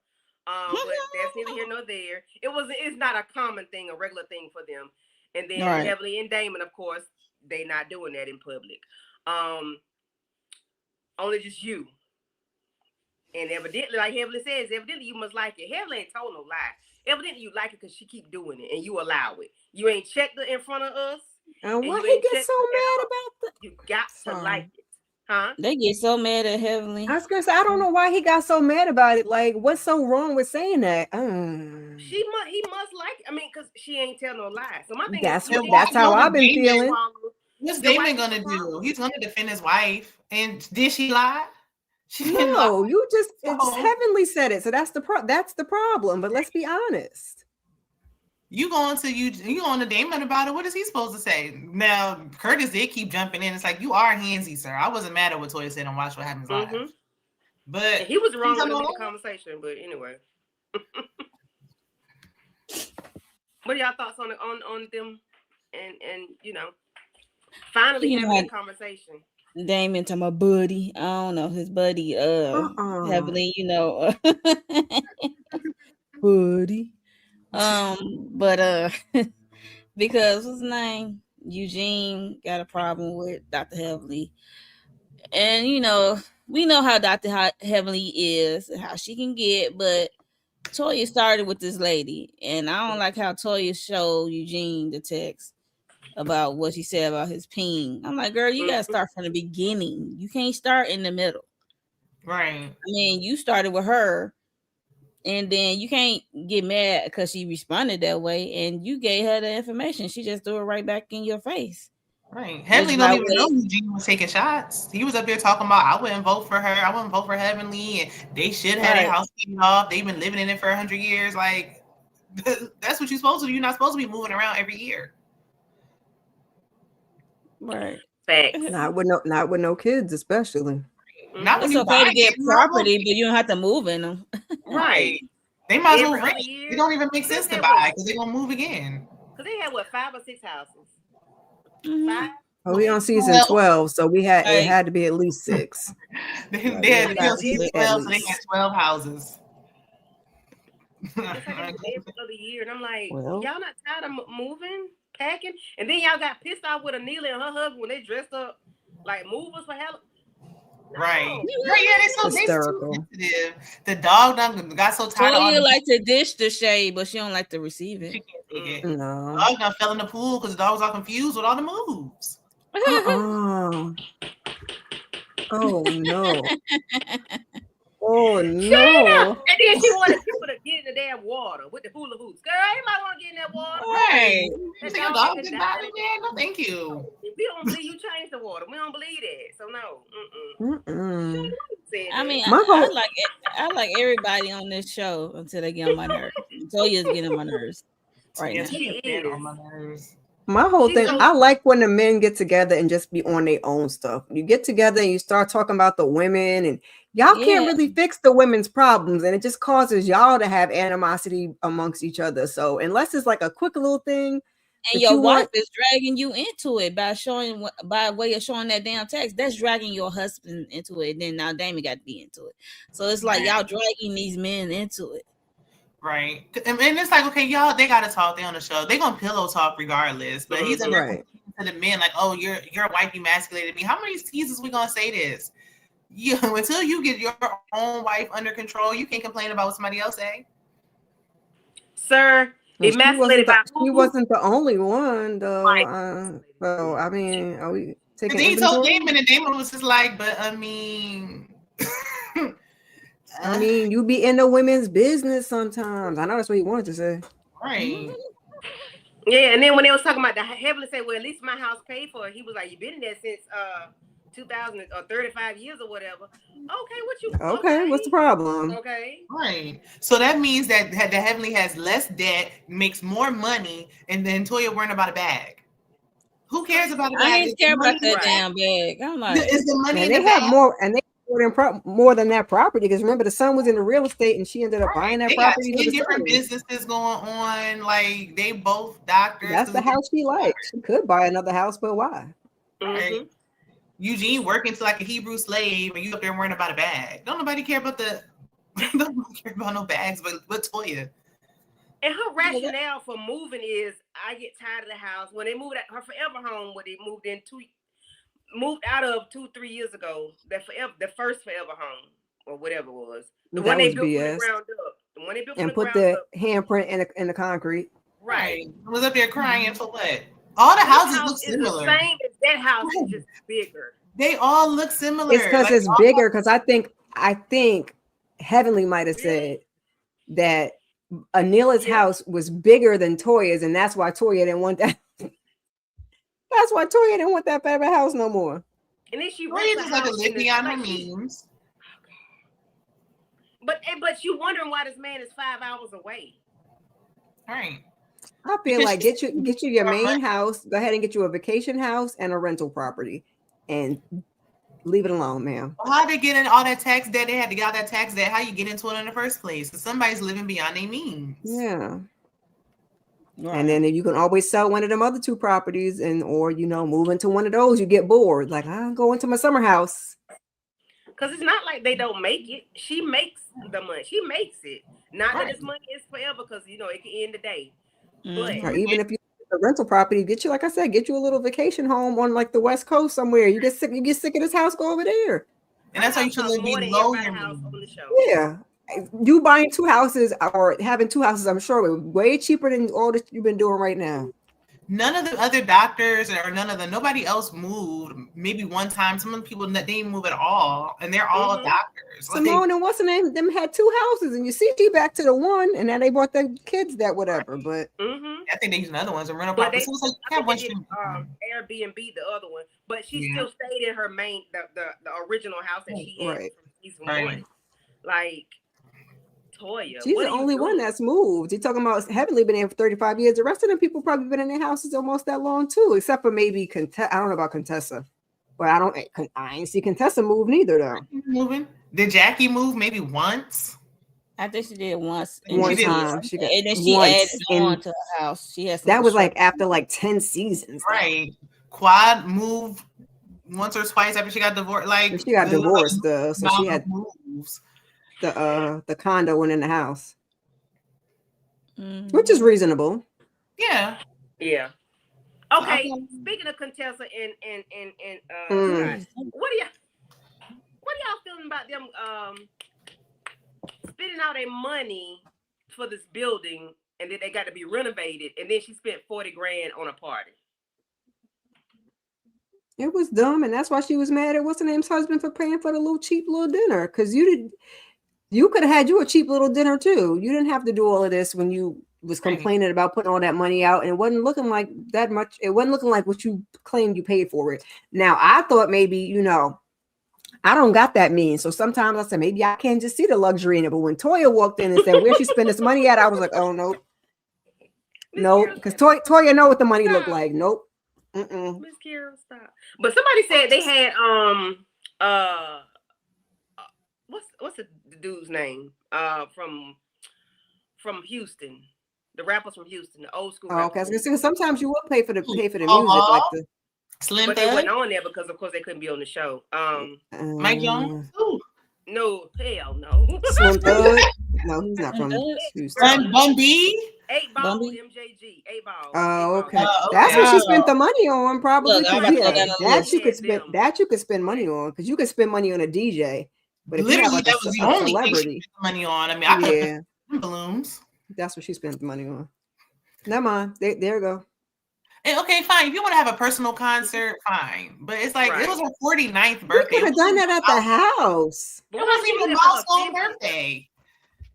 But that's neither here nor there. It's not a common thing, a regular thing for them. And then Heavenly and Damon, of course, they not doing that in public. Only just you. And evidently, like Heavenly says, evidently you must like it. Heavenly ain't told no lie. Evidently you like it because she keep doing it and you allow it. You ain't checked it in front of us. And why he gets so mad about that? You got to like it. Huh? They get so mad at Heavenly. I was gonna say, I don't know why he got so mad about it. Like, what's so wrong with saying that? He must like. I mean, because she ain't tell no lie. So my thing That's is, how I've been feeling. What's Damon gonna do? He's gonna defend his wife. And did she lie? She didn't lie. No, it's Heavenly said it. So that's the problem. But let's be honest. You going to Damon about it? What is he supposed to say? Now Curtis did keep jumping in. It's like, you are handsy, sir. I wasn't mad at what Toya said on Watch What Happens Live. But and he was wrong in the conversation. But anyway, what are y'all thoughts on them? And finally having a conversation. Damon to my buddy. I don't know his buddy. Heavenly, buddy. But because his name Eugene got a problem with Dr. Heavenly, and we know how Dr. Heavenly is and how she can get, but Toya started with this lady, and I don't like how Toya showed Eugene the text about what she said about his peen. I'm like, girl, you gotta start from the beginning. You can't start in the middle. Right. I mean, you started with her, and then you can't get mad because she responded that way, and you gave her the information. She just threw it right back in your face. Right. Heavenly don't even know Eugene was taking shots. He was up there talking about, I wouldn't vote for her. I wouldn't vote for Heavenly, and they should have their house paid off. They've been living in it for 100 years. Like, that's what you're supposed to do. You're not supposed to be moving around every year. Right. Facts. Not with no kids, especially. Not when it's okay to get property, but you don't have to move in them. Right. They might as well rent. It don't even make sense to buy because they're gonna move again. Because they had 5 or 6 houses. Mm-hmm. 5. Oh, we on season 12, so it had to be at least 6. They had season 12, so they had 12 houses. It's like every other year, and I'm like, y'all not tired of moving, packing, and then y'all got pissed off with Anelia and her husband when they dressed up like movers for hell. No. Right. Yeah, they so sensitive. The dog done got so tired. Toya like to dish the shade, but she don't like to receive it. She can't take it. No. The dog done fell in the pool because the dog was all confused with all the moves. Oh no. Oh no. And then she wanted people to get in the damn water with the hula hoops. Girl, anybody want to get in that water? Right. You think a dog can die in there? No, thank you. If we don't believe you change the water, we don't believe that. So no. I mean, I like everybody on this show until they get on my nerves. Toya's getting on my nerves right now. She is on my nerves. My whole thing, I like when the men get together and just be on their own stuff. You get together and you start talking about the women, and y'all can't really fix the women's problems, and it just causes y'all to have animosity amongst each other. So unless it's like a quick little thing, and your wife is dragging you into it by way of showing that damn text, that's dragging your husband into it. And then now Damon got to be into it. So it's like y'all dragging these men into it. Right. And it's like, okay, y'all, they got to talk. They on the show. They going to pillow talk regardless. But he's in there to the men like, oh, your wife emasculated me. How many seasons we going to say this? Until you get your own wife under control, you can't complain about what somebody else say. Sir, emasculated by who? She wasn't the only one, though. So, I mean, are we taking he told Damon, and Damon was just like, but I mean... you be in the women's business sometimes. I know that's what he wanted to say. Right. Yeah, and then when they was talking about the Heavenly said, well, at least my house paid for it. He was like, you've been in there since 2000 or 35 years or whatever. Okay, what's the problem? Okay. Right. So that means that the Heavenly has less debt, makes more money, and then Toya worrying about a bag. Who cares about a bag? I didn't care about that damn bag. I'm like, is the money in they the bag? have more, and they more than that property, because remember the son was in the real estate and she ended up buying that they property. Got 10 different businesses going on, like they both doctors. That's the house she likes. She could buy another house, but why? Right. Eugene working to like a Hebrew slave, and you up there worrying about a bag. Don't nobody care about no bags, but Toya. And her rationale for moving is, I get tired of the house. When they moved out her forever home, where they moved out of 2-3 years ago, the first forever home or whatever it was, the one they built from the ground up, the one they built and put the handprint in the concrete. Right. I was up there crying for what? All the houses look similar. The same as that house, is just bigger. They all look similar. It's because Like, it's bigger. Because I think Heavenly might have said that Anila's house was bigger than Toya's, and that's why Toya didn't want that. That's why Toya didn't want that type of house no more. And then she Toya rents just a like to house live in the beyond her like, means. But you wondering why this man is 5 hours away. Right. I feel like get you your main house. Go ahead and get you a vacation house and a rental property, and leave it alone, ma'am. How they get in all that tax debt? They had to get all that tax debt. How you get into it in the first place? Because somebody's living beyond their means. Yeah. Right. And then you can always sell one of them other 2 properties, and or move into one of those. You get bored, like I'll go into my summer house. Because it's not like they don't make it. She makes the money. She makes it. Not that this money is forever, because it can end the day. But Or even if you get a rental property, get you, like I said, get you a little vacation home on like the West Coast somewhere. You get sick of this house, go over there. And that's how you should live below your house means. on the show. Yeah. You buying 2 houses or having 2 houses, I'm sure, way cheaper than all that you've been doing right now. None of the other doctors or nobody else moved. Maybe one time, some of the people that didn't move at all, and they're all doctors. Simone and what's the name? Them had 2 houses, and you see, she back to the one, and then they bought the kids that whatever. But I think they use another ones. A rental But property. I think they did, Airbnb, the other one, but she still stayed in her main, the original house that she had from season 1. Like Toya, she's the only one that's moved. You're talking about Heavenly been there for 35 years. The rest of them people probably been in their houses almost that long too, except for maybe I don't know about Contessa, but I ain't see Contessa move neither though. Moving? Did Jackie move maybe once? I think she did once. One time. And then she added on to her house. She has that was like after like 10 seasons. Right. Quad moved once or twice after she got divorced. Like she got divorced though, so she had moves. The condo went in the house, which is reasonable. Yeah. Okay. Speaking of Contessa and what are y'all feeling about them spending all their money for this building, and then they got to be renovated, and then she spent $40,000 on a party? It was dumb, and that's why she was mad at what's the name's husband for paying for the cheap little dinner. Because you could have had you a cheap little dinner too. You didn't have to do all of this when you was complaining about putting all that money out, and it wasn't looking like that much. It wasn't looking like what you claimed you paid for it. Now I thought maybe I don't got that means, so sometimes I said maybe I can't just see the luxury in it. But when Toya walked in and said where she spent this money at, I was like, oh no, because Toya know what the money looked like. Nope. Miss Carol, stop. But somebody said they had what's the dude's name from Houston, the rappers from Houston, the old school. Okay, sometimes you will pay for the music, like the Slim. But they went on there because of course they couldn't be on the show. Mike Jones. No, hell no. Slim Thug. No, he's not from Houston. Bun B. 8 Ball, MJG, 8 Ball. Oh, okay. That's what she spent the money on, probably. Look, that you could spend money on, because you could spend money on a DJ. But if literally, you have like that was the only thing she spent money on. I mean, I balloons. That's what she spent the money on. Never mind. There you go. And okay, fine. If you want to have a personal concert, fine. But it's like it was her 49th birthday. You could have done that at the house. It wasn't even a milestone birthday.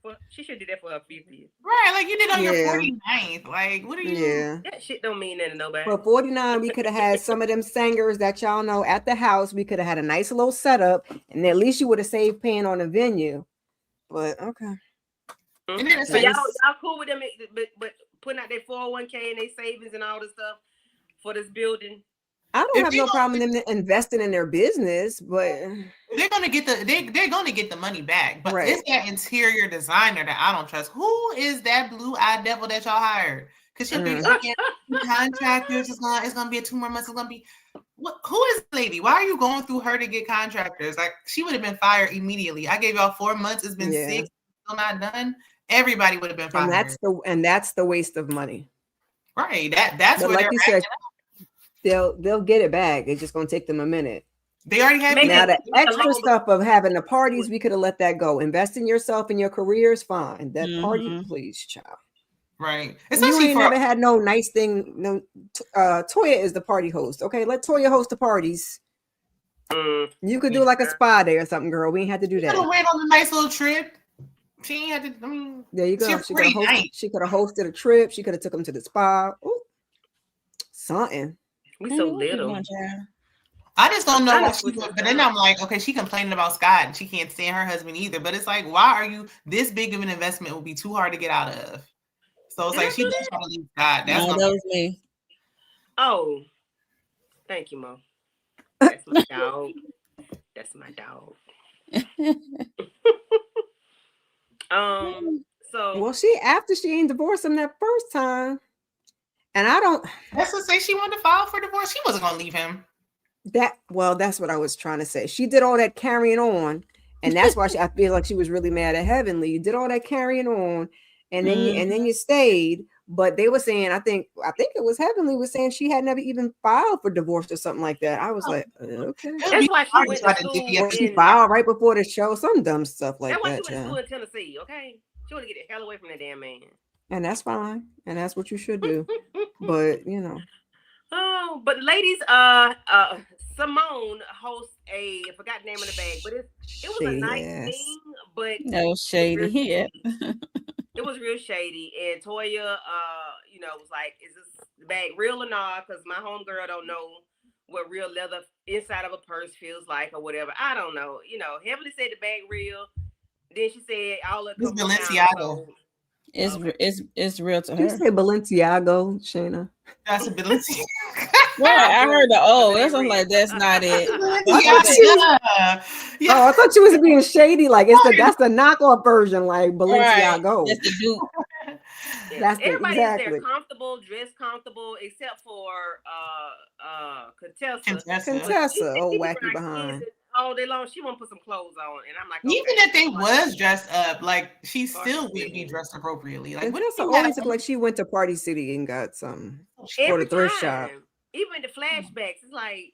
Well, she should do that for her 50th. Right, like you did on your 49th. Like, what are you? Yeah. That shit don't mean nothing to nobody. For 49, we could have had some of them singers that y'all know at the house. We could have had a nice little setup, and at least you would have saved paying on the venue. But okay. And then so y'all cool with them, but putting out their 401k and their savings and all this stuff for this building. I don't have no problem in them investing in their business, but they're gonna get the money back. But it's that interior designer that I don't trust. Who is that blue-eyed devil that y'all hired? Because she'll be contractors. It's gonna be 2 more months. It's gonna be who is the lady? Why are you going through her to get contractors? Like she would have been fired immediately. I gave y'all 4 months. It's been 6, still not done. Everybody would have been fired. And that's the waste of money. Right. That's what, like you said. They'll get it back. It's just gonna take them a minute. They already have now the extra stuff of having the parties. We could have let that go. Invest in yourself and your career is fine. That party, please, child. Right. Especially you ain't never had no nice thing. No, Toya is the party host. Okay, let Toya host the parties. You could do like a spa day or something, girl. We ain't had to do She could have that. went on a nice little trip. She ain't had to. I mean, There you go. she's She pretty could have hosted, nice. she could have hosted a trip. She could have took him to the spa. Ooh, something. We Honey, so what you little. want, child? I just don't know trying why to she switch would. up But then jobs. I'm like, okay, she complaining about Scott and she can't stand her husband either. But it's like, why are you this big of an investment? Will be too hard to get out of. So it's Did I like she do just that? trying to leave Scott. That's No, what that was me. Oh, thank you, Mo. That's my dog. That's my dog. So Well, after she ain't divorced him that first time, and I don't. That's to say she wanted to file for divorce. She wasn't gonna leave him. That's what I was trying to say. She did all that carrying on, and that's why I feel like she was really mad at Heavenly. You did all that carrying on, and then you stayed. But they were saying, I think it was Heavenly was saying she had never even filed for divorce or something like that. I was like, okay. that's why she went to school Or she in. filed right before the show, some dumb stuff like That's why that. she went to child. school in Tennessee. Okay, she want to get the hell away from that damn man. And that's fine, and that's what you should do. But you know, Oh, but ladies, Simone hosts I forgot the name of the bag, but it was a shady nice ass. thing, but No shady. Yeah. it was real shady. And Toya, was like, "Is this bag real or not?" Because my homegirl don't know what real leather inside of a purse feels like or whatever. I don't know. Heavily said the bag real. Then she said all of It's Balenciaga. It's real to Did you her. say Balenciaga, Shayna? That's a Balenciaga. Yeah, I heard the that's I'm like, that's not it. Yeah. Oh, I thought you was being shady. Like that's the knockoff version, like Balenciaga. That's the dupe. That's everybody exactly. is there comfortable, dressed comfortable, except for Contessa. Contessa, oh wacky behind. All day long, she want to put some clothes on, and I'm like, Even okay, if they was dressed up, like she still wouldn't be dressed appropriately. Like, what if Contessa you always have look like she went to Party City and got some or every the thrift time, shop. even the flashbacks, it's like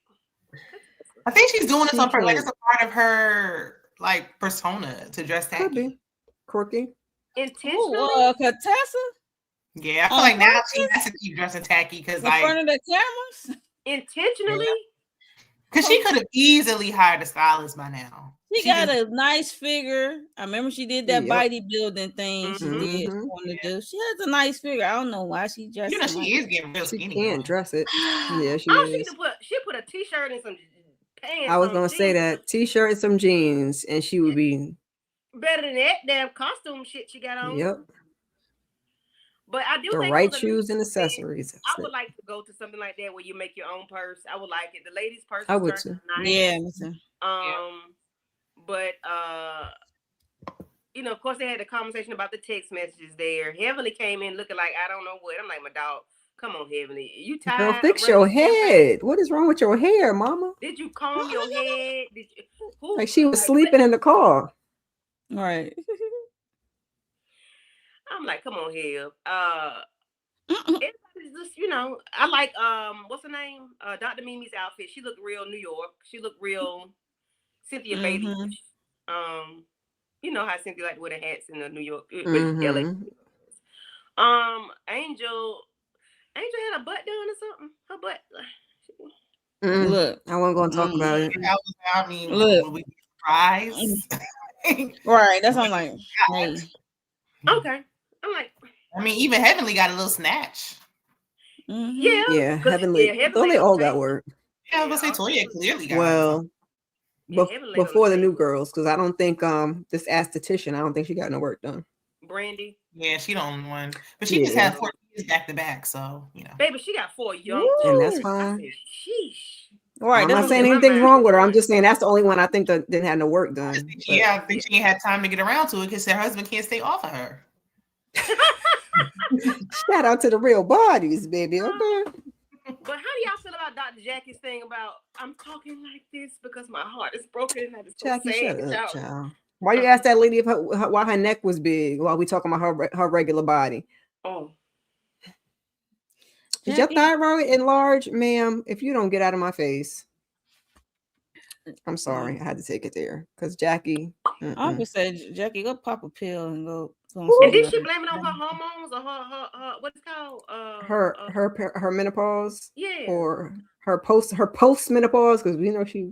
I think she's doing this She on purpose. Like can't. it's a part of her like persona to dress Could tacky. be quirky. intentionally. Oh, Contessa Yeah, I feel like now she has to keep dressing tacky because in front like of the cameras. Intentionally. because she could have easily hired a stylist by now. She got a nice figure. I remember she did that Yep. bodybuilding thing. She did Mhm. want to do. She has a nice figure. I don't know why she dressed. You know, like she is getting real She skinny. can't now. dress it. Yeah, she Oh, is. she put a t-shirt and some pants. I was on gonna say jeans. that t-shirt and some jeans, and she would be. Better than that damn costume shit she got on. Yep. But I do The think right it was a shoes and nice thing. accessories. I would like to go to something like that where you make your own purse. I would like it. The ladies' purse. I would was too. nice. Yeah, me too. But of course they had the conversation about the text messages there. Heavenly came in looking like I don't know what. I'm like, my dog, come on, Heavenly. You tired? Girl, fix of your running campaigns? head. What is wrong with your hair, mama? Did you comb your head? Did you? Like she was sleeping in the car. Right. I'm like, come on, Hev. Everybody's just, I like what's her name? Dr. Mimi's outfit. She looked real New York. She looked real Cynthia Bailey. You know how Cynthia like to wear the hats in the New York, LA. Angel had a butt done or something. Her butt. Look, I wasn't gonna talk about it. I mean, Look. would we be surprised? right. That's what I'm like. Hey. Okay. I'm like, I mean, even Heavenly got a little snatch. yeah. Yeah, 'cause, Heavenly. Heavenly They all okay. got work. Yeah, I was gonna say Toya clearly got Well, Heavenly before the okay. new girls, because I don't think this esthetician, I don't think she got no work done. Brandy. Yeah, she the only one. But she just had 4 kids back to back, so Baby, she got 4 young. And that's I fine. said, sheesh. Right. I'm That's not what saying in my anything mind. wrong with her. I'm just saying that's the only one I think that didn't have no work done. But yeah, I think she ain't had time to get around to it because her husband can't stay off of her. shout out to the real bodies, baby. Okay. But how do y'all feel about Dr. Jackie's thing about I'm talking like this because my heart is broken and I just so Jackie, sad. shut up, child. Why you ask that lady if why her neck was big while we talking about her regular body? Oh, Is your thyroid enlarged, ma'am? If you don't get out of my face, I'm sorry. I had to take it there because Jackie. I would say, Jackie, go pop a pill and go. and did she blame it on her hormones or her what's it called? Her menopause. Yeah. Or her post menopause because we know she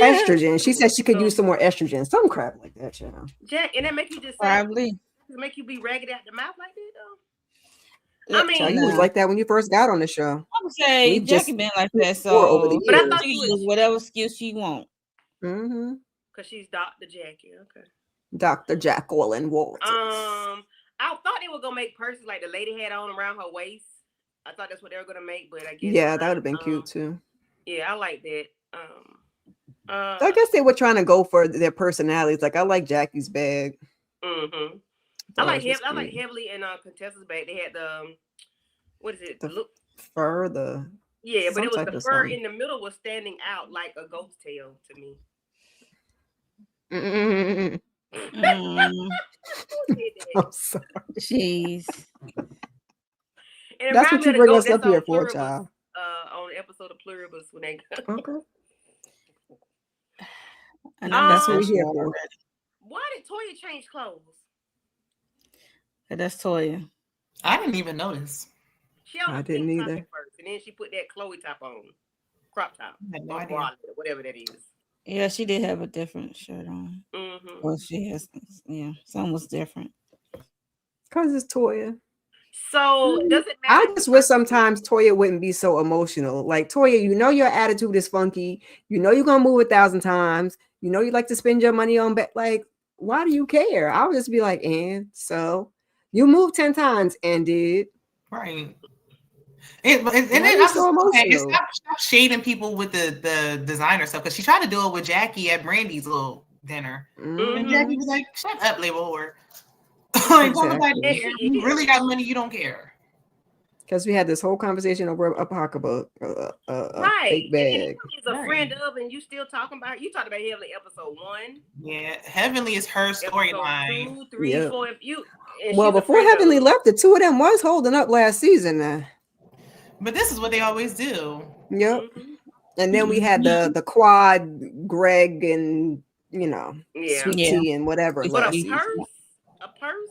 estrogen. She said she could use some more estrogen, some crap like that, you know. Jack, and that make you just say, Probably. make you be ragged out the mouth like that though. Yeah, I mean, Child, you was like that when you first got on the show. I would say We just Jackie been like that, swore over so the but I years. thought she you can use was whatever skills she want. Mm-hmm. because she's Dr. Jackie. Okay. Dr. Jacqueline Walters. I thought they were gonna make purses like the lady had on around her waist. I thought that's what they were gonna make, but I guess Yeah, that would have been cute too. Yeah, I like that. I guess they were trying to go for their personalities. Like I like Jackie's bag. Mm-hmm. Thought I like it was heavily in Contessa's bag. They had the what is it? The Look, fur, the yeah, but some it was type the of fur something. in the middle was standing out like a ghost tail to me. Mm-mm. Mm, I'm sorry. jeez. And it That's reminded what me you of the bring goat us up that's here on for, Pluribus, child. on the episode of Pluribus when they Okay. I know That's what Um, we're here already. for. why did Toya change clothes? That's Toya. I didn't even notice. She had I a didn't pink top either. at first, and then she put that Chloe top on, crop top, I had no or idea. bralette, whatever that is. Yeah, she did have a different shirt on. Mm-hmm. Well, she has, yeah, some was different. Because it's Toya. So does it matter? I just wish sometimes Toya wouldn't be so emotional. Like Toya, you know your attitude is funky. You know you're gonna move 1,000 times. You know you like to spend your money on like, why do you care? I would just be like, and so you moved 10 times and did. Right. And Why then are I you was so okay, emotional? stop shading people with the designer stuff because she tried to do it with Jackie at Brandy's little dinner. And Mhm. Jackie was like, shut up, label whore. Like, don't nobody Exactly. care. You really got money, you don't care. Because we had this whole conversation over a pocketbook, a Right. fake And he bag. is a friend of, and you still talking about. You talked about Heavenly episode 1, Yeah, Heavenly is her episode storyline. 2, 3, Yep. 4. If you and Well, she's a before friend Heavenly of. left, the two of them was holding up last season now. But this is what they always do. Yep. Mhm. And then we had the quad, Greg, and Yeah. Sweet Yeah. Tea and whatever But last But season. a purse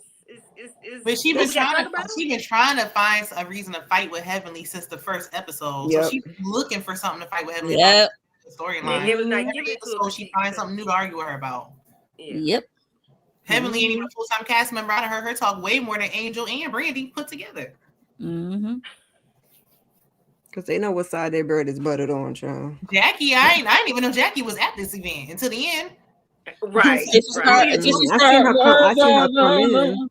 is. But she we been gotta trying talk to about it? she been trying to find a reason to fight with Heavenly since the first episode. Yep. So she's looking for something to fight with Heavenly Yep. about the And storyline. Heavenly not Every giving it to her. episode she finds something new to argue with her about. Yeah. Yep. Heavenly ain't even a full-time cast member. I heard her talk way more than Angel and Brandy put together. Mm-hmm. Because they know what side their bread is buttered on, child. Jackie, I didn't even know Jackie was at this event until the end. Right. It's right. her- I seen her come in.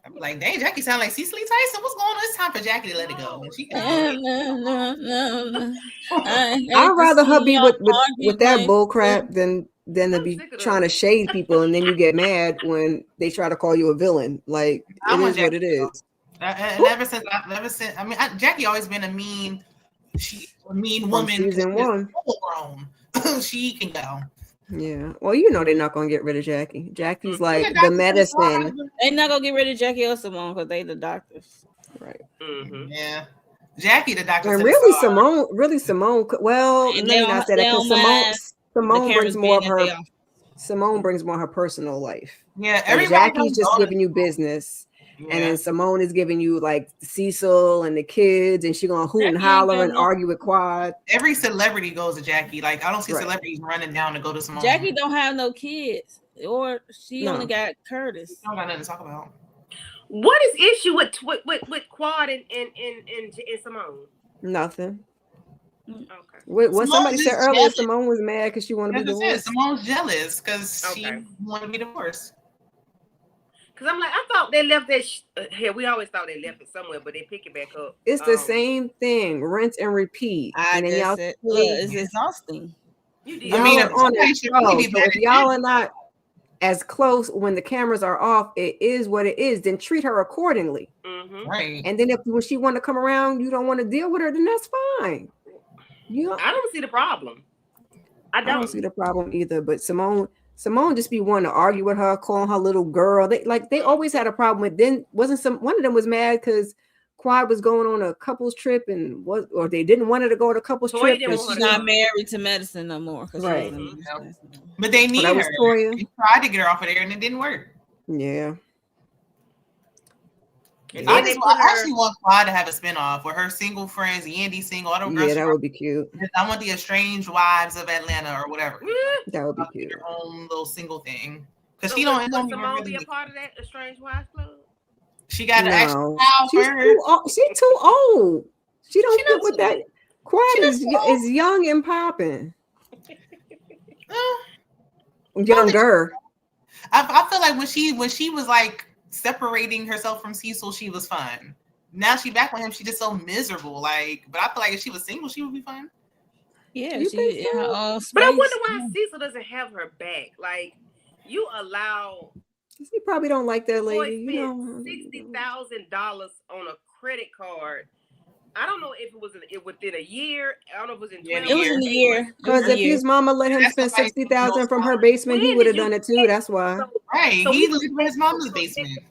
I'm like, dang, Jackie sound like Cecily Tyson. What's going on? It's time for Jackie to let it go. And she I'd rather her be with that bull crap than to I'm be sick of trying to this. shade people and then you get mad when they try to call you a villain. Like I it want is what Jackie it to go. is. And ever since, I mean, Jackie always been a mean woman. Season 1. Full-grown. She can go. Yeah. Well, you know they're not gonna get rid of Jackie. Jackie's like Yeah, the Dr. medicine. They not gonna get rid of Jackie or Simone because they the doctors. Right. Mm-hmm. Yeah, Jackie, the doctor. And said really it's Simone, well, And let me not say that because Simone brings more of her. Simone brings more of her personal life. Yeah, And everybody. Jackie's just giving you business. Yeah. And then Simone is giving you like Cecil and the kids, and she gonna hoot and Jackie holler ain't and got no- argue with Quad. Every celebrity goes to Jackie. Like I don't see Right. celebrities running down to go to Simone. Jackie don't have no kids, or she No. only got Curtis. don't got nothing to talk about. What is issue with Quad and Simone? Nothing. Okay. What Simone somebody is said earlier, jealous. Simone was mad because she wanted to be As I said, divorced. Simone's jealous because Okay. she wanted to be divorced. Because I'm like, I thought they left that. Here, we always thought they left it somewhere, but they pick it back up. It's the same thing, rinse and repeat. I And then y'all, just said, it's exhausting. You did. y'all I mean, are on somebody that should really show. be So if better y'all are not as close when the cameras are off, it is what it is. Then treat her accordingly. Mm-hmm. Right. And then if when she want to come around, you don't want to deal with her, then that's fine. You know, I don't see the problem. I I don't don't. see the problem either. But Simone just be wanting to argue with her, calling her little girl. They always had a problem with. Then one of them was mad because Quad was going on a couples trip and or they didn't want her to go on a couples Toya trip. didn't and want She's her to not married to medicine no more. 'Cause Right. she's in medicine. But they need that was her. Toya. They tried to get her off of there and it didn't work. Yeah. And I then they just put I actually her. want Quad to have a spinoff with her single friends, Yandy single, all them girls. Yeah, that would be cute. I want the Estranged Wives of Atlanta or whatever. That would be I'll cute. get her own little single thing because So she would don't even Simone be really. a part of that Estranged Wives Club? She got an extra No, power. she's too old. She's too old. She don't She fit not with too that. old. Quad She not is too old. is young and popping. Uh, Younger. I feel like when she was like separating herself from Cecil, she was fun. Now she back with him, she just so miserable. Like, but I feel like if she was single, she would be fun. Yeah, You think she in her so? own But I space. wonder why Cecil doesn't have her back. Like, you allow He probably don't like that boy lady. You spent know. $60,000 on a credit card. I don't know if it was within a year. I don't know if it was in 12 It was in the year. Because if his mama let him That's spend somebody who knows 60,000 from her Quad. basement, he When would have did done you it too. check? That's why. Right. So He we lived don't in his check- mama's we don't check- basement.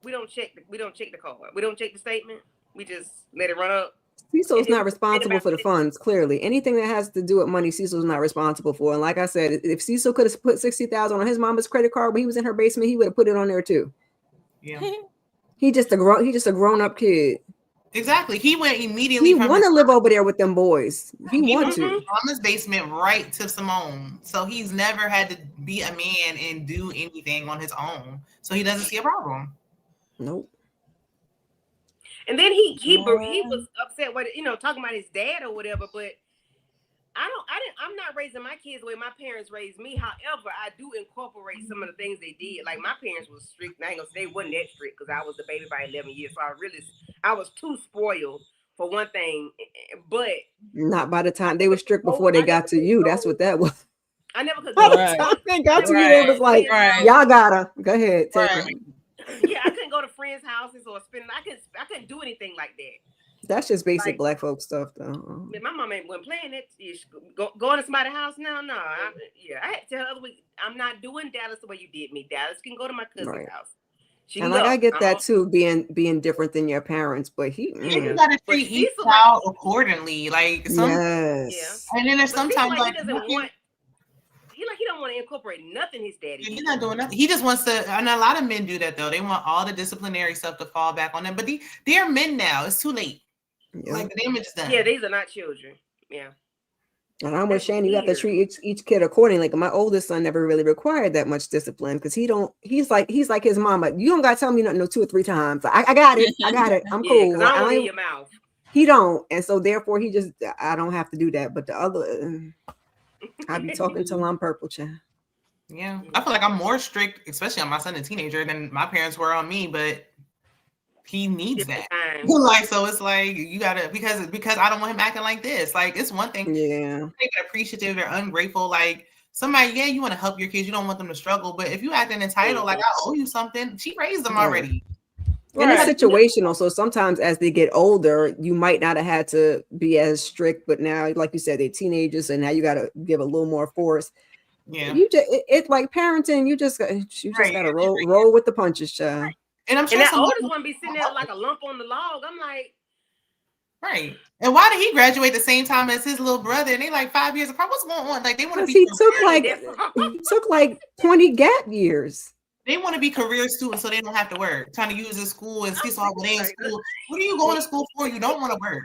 We don't check the card. We don't check the statement. We just let it run up. Cecil's not responsible for the funds, clearly. Anything that has to do with money, Cecil's not responsible for. And like I said, if Cecil could have put 60,000 on his mama's credit card when he was in her basement, he would have put it on there too. Yeah. He just a grown up kid. Exactly. He went immediately He from want to his live over there with them boys. He He want went to. from mama's basement right to Simone. So he's never had to be a man and do anything on his own. So he doesn't see a problem. Nope. And then he was upset with talking about his dad or whatever. But I'm not raising my kids the way my parents raised me. However, I do incorporate some of the things they did. Like my parents was strict. I ain't gonna say they wasn't that strict because I was the baby by 11 years. So I was too spoiled for one thing. But not by the time they were strict before they got to you. That's what that was. I never could By go. the time they got to you, they was like, Right. y'all gotta go ahead. Take Right. it. Yeah, I couldn't go to friends' houses or spend. I couldn't do anything like that. That's just basic Like- black folk stuff, though. My mom wasn't playing it. Going to somebody's house now? No. I had to tell her the other week, I'm not doing Dallas the way you did me. Dallas can go to my cousin's Right. house. And like I get that too, being different than your parents, but You gotta But treat each Cecil, child accordingly. Like some yes. and then there's But sometimes Cecil, like he doesn't want. He don't want to incorporate nothing his daddy did. he's not doing nothing. He just wants to, and a lot of men do that though. They want all the disciplinary stuff to fall back on them. But they're men now. It's too late. Yeah. Like the damage is done. Yeah, these are not children. Yeah. And I'm with That's Shane. You have to weird. treat each kid accordingly. Like my oldest son never really required that much discipline because he's like his mama. You don't gotta tell me nothing 2 or 3 times. I got it. I'm Yeah, cool. because I don't want to hear your mouth. He don't, and so therefore I don't have to do that. But the other, I be talking till I'm purple, child. Yeah, I feel like I'm more strict, especially on my son, a teenager, than my parents were on me. But he needs that. Like, so it's like you gotta because I don't want him acting like this. Like, it's one thing. Yeah, They're appreciative, they're ungrateful. Like somebody, yeah, you want to help your kids, you don't want them to struggle. But if you acting entitled, like I owe you something, she raised them already. and it's situational. So sometimes as they get older, you might not have had to be as strict, but now, like you said, they're teenagers, and now you got to give a little more force. Yeah, You just it's like parenting. You just got to roll with the punches, child. And I'm sure that oldest one be sitting there like a lump on the log. I'm like, right. And why did he graduate the same time as his little brother? And they like 5 years apart. What's going on? Like they want to be. He took like 20 gap years. They want to be career students so they don't have to work. Trying to use the school and see all they in school. What are you going to school for? You don't want to work.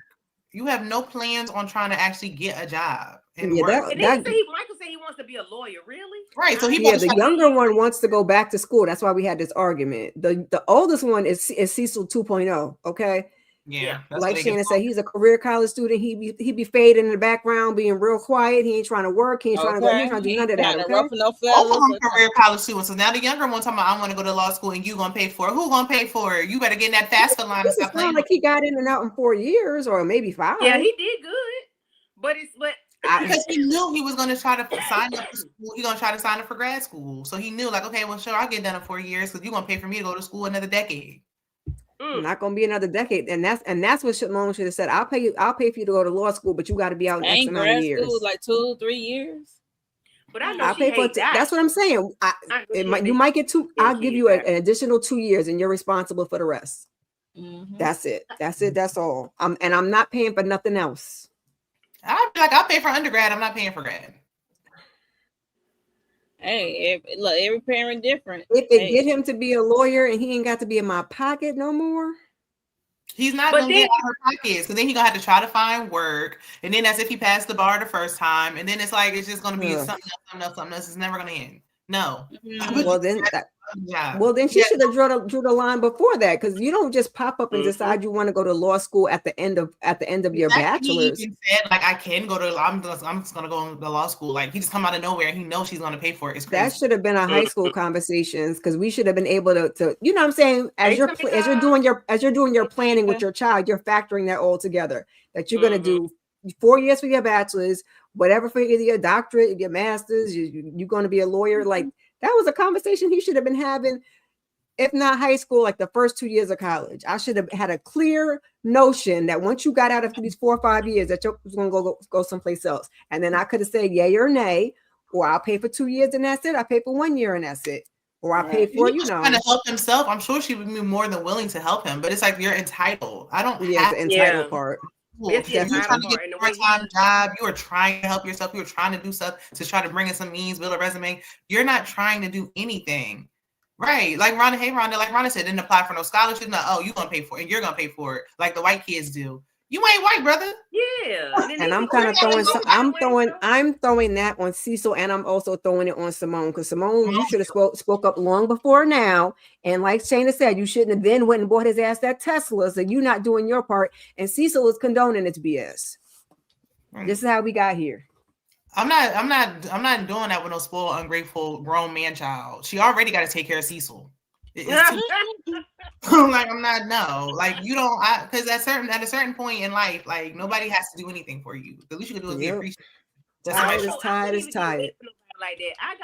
You have no plans on trying to actually get a job. And work. And then Michael said he wants to be a lawyer. Really? Right. So the younger one wants to go back to school. That's why we had this argument. The oldest one is Cecil 2.0. Okay. Yeah. Like Shannon said, he's a career college student. He be fading in the background, being real quiet. He ain't trying to work. He ain't trying to go. He ain't trying to do none of that. Okay? Both of them career college students. So now the younger one talking about I want to go to law school and you gonna pay for it. Who gonna pay for it? You better get in that FAFSA line. It sounds like he got in and out in 4 years or maybe 5. Yeah, he did good. But because he knew he was going to try to sign up for school. He's going to try to sign up for grad school. So he knew, like, okay, well, sure, I'll get done in 4 years because you're going to pay for me to go to school another decade. Not going to be another decade, and that's what Simone should have said. I'll pay for you to go to law school, but you got to be out in X amount of years. Like 2-3 years. But I know I'll pay for it. That's what I'm saying. You might get 2. I'll give you an additional 2 years, and you're responsible for the rest. Mm-hmm. That's it. That's all. I'm not paying for nothing else. I'll pay for undergrad. I'm not paying for grad. Hey, every parent different. If it get him to be a lawyer and he ain't got to be in my pocket no more. He's not gonna get out of her pockets because then he's gonna have to try to find work, and then as if he passed the bar the first time, and then it's like it's just gonna be something else. It's never gonna end. No. Well, then she should have drew the line before that, because you don't just pop up and decide you want to go to law school at the end of your bachelor's. He said, like, I can go to. I'm just gonna go to law school. Like, he just come out of nowhere and he knows she's gonna pay for it. It's crazy. That should have been a high school conversations, because we should have been able to you know what I'm saying, as you're doing your planning with your child, you're factoring that all together, that you're gonna do 4 years for your bachelor's, whatever for either your doctorate, your master's, you're going to be a lawyer. Like, that was a conversation he should have been having, if not high school, like the first 2 years of college. I should have had a clear notion that once you got out after these 4 or 5 years, that you was going to go someplace else. And then I could have said yay or nay, or I'll pay for 2 years and that's it. I pay for 1 year and that's it. Or I pay for, trying to help himself. I'm sure she would be more than willing to help him, but it's like you're entitled. I don't have the entitled part. You're trying to get a part-time job. You are trying to help yourself. You are trying to do stuff to try to bring in some means, build a resume. You're not trying to do anything, right? Like Rhonda, like Rhonda said, didn't apply for no scholarship. No, oh, you're gonna pay for it, and you're gonna pay for it, like the white kids do. You ain't white, brother. Yeah, and I'm kind of I'm throwing that on Cecil, and I'm also throwing it on Simone, because Simone, you should have spoke up long before now. And like Shayna said, you shouldn't have then went and bought his ass that Tesla. So you're not doing your part, and Cecil is condoning its BS. This is how we got here. I'm not doing that with no spoiled, ungrateful grown man child. She already got to take care of Cecil. Like, I'm not, no, like, you don't, because at a certain point in life, like, nobody has to do anything for you. The least you can do is be appreciated. Tired is tired. Like that, I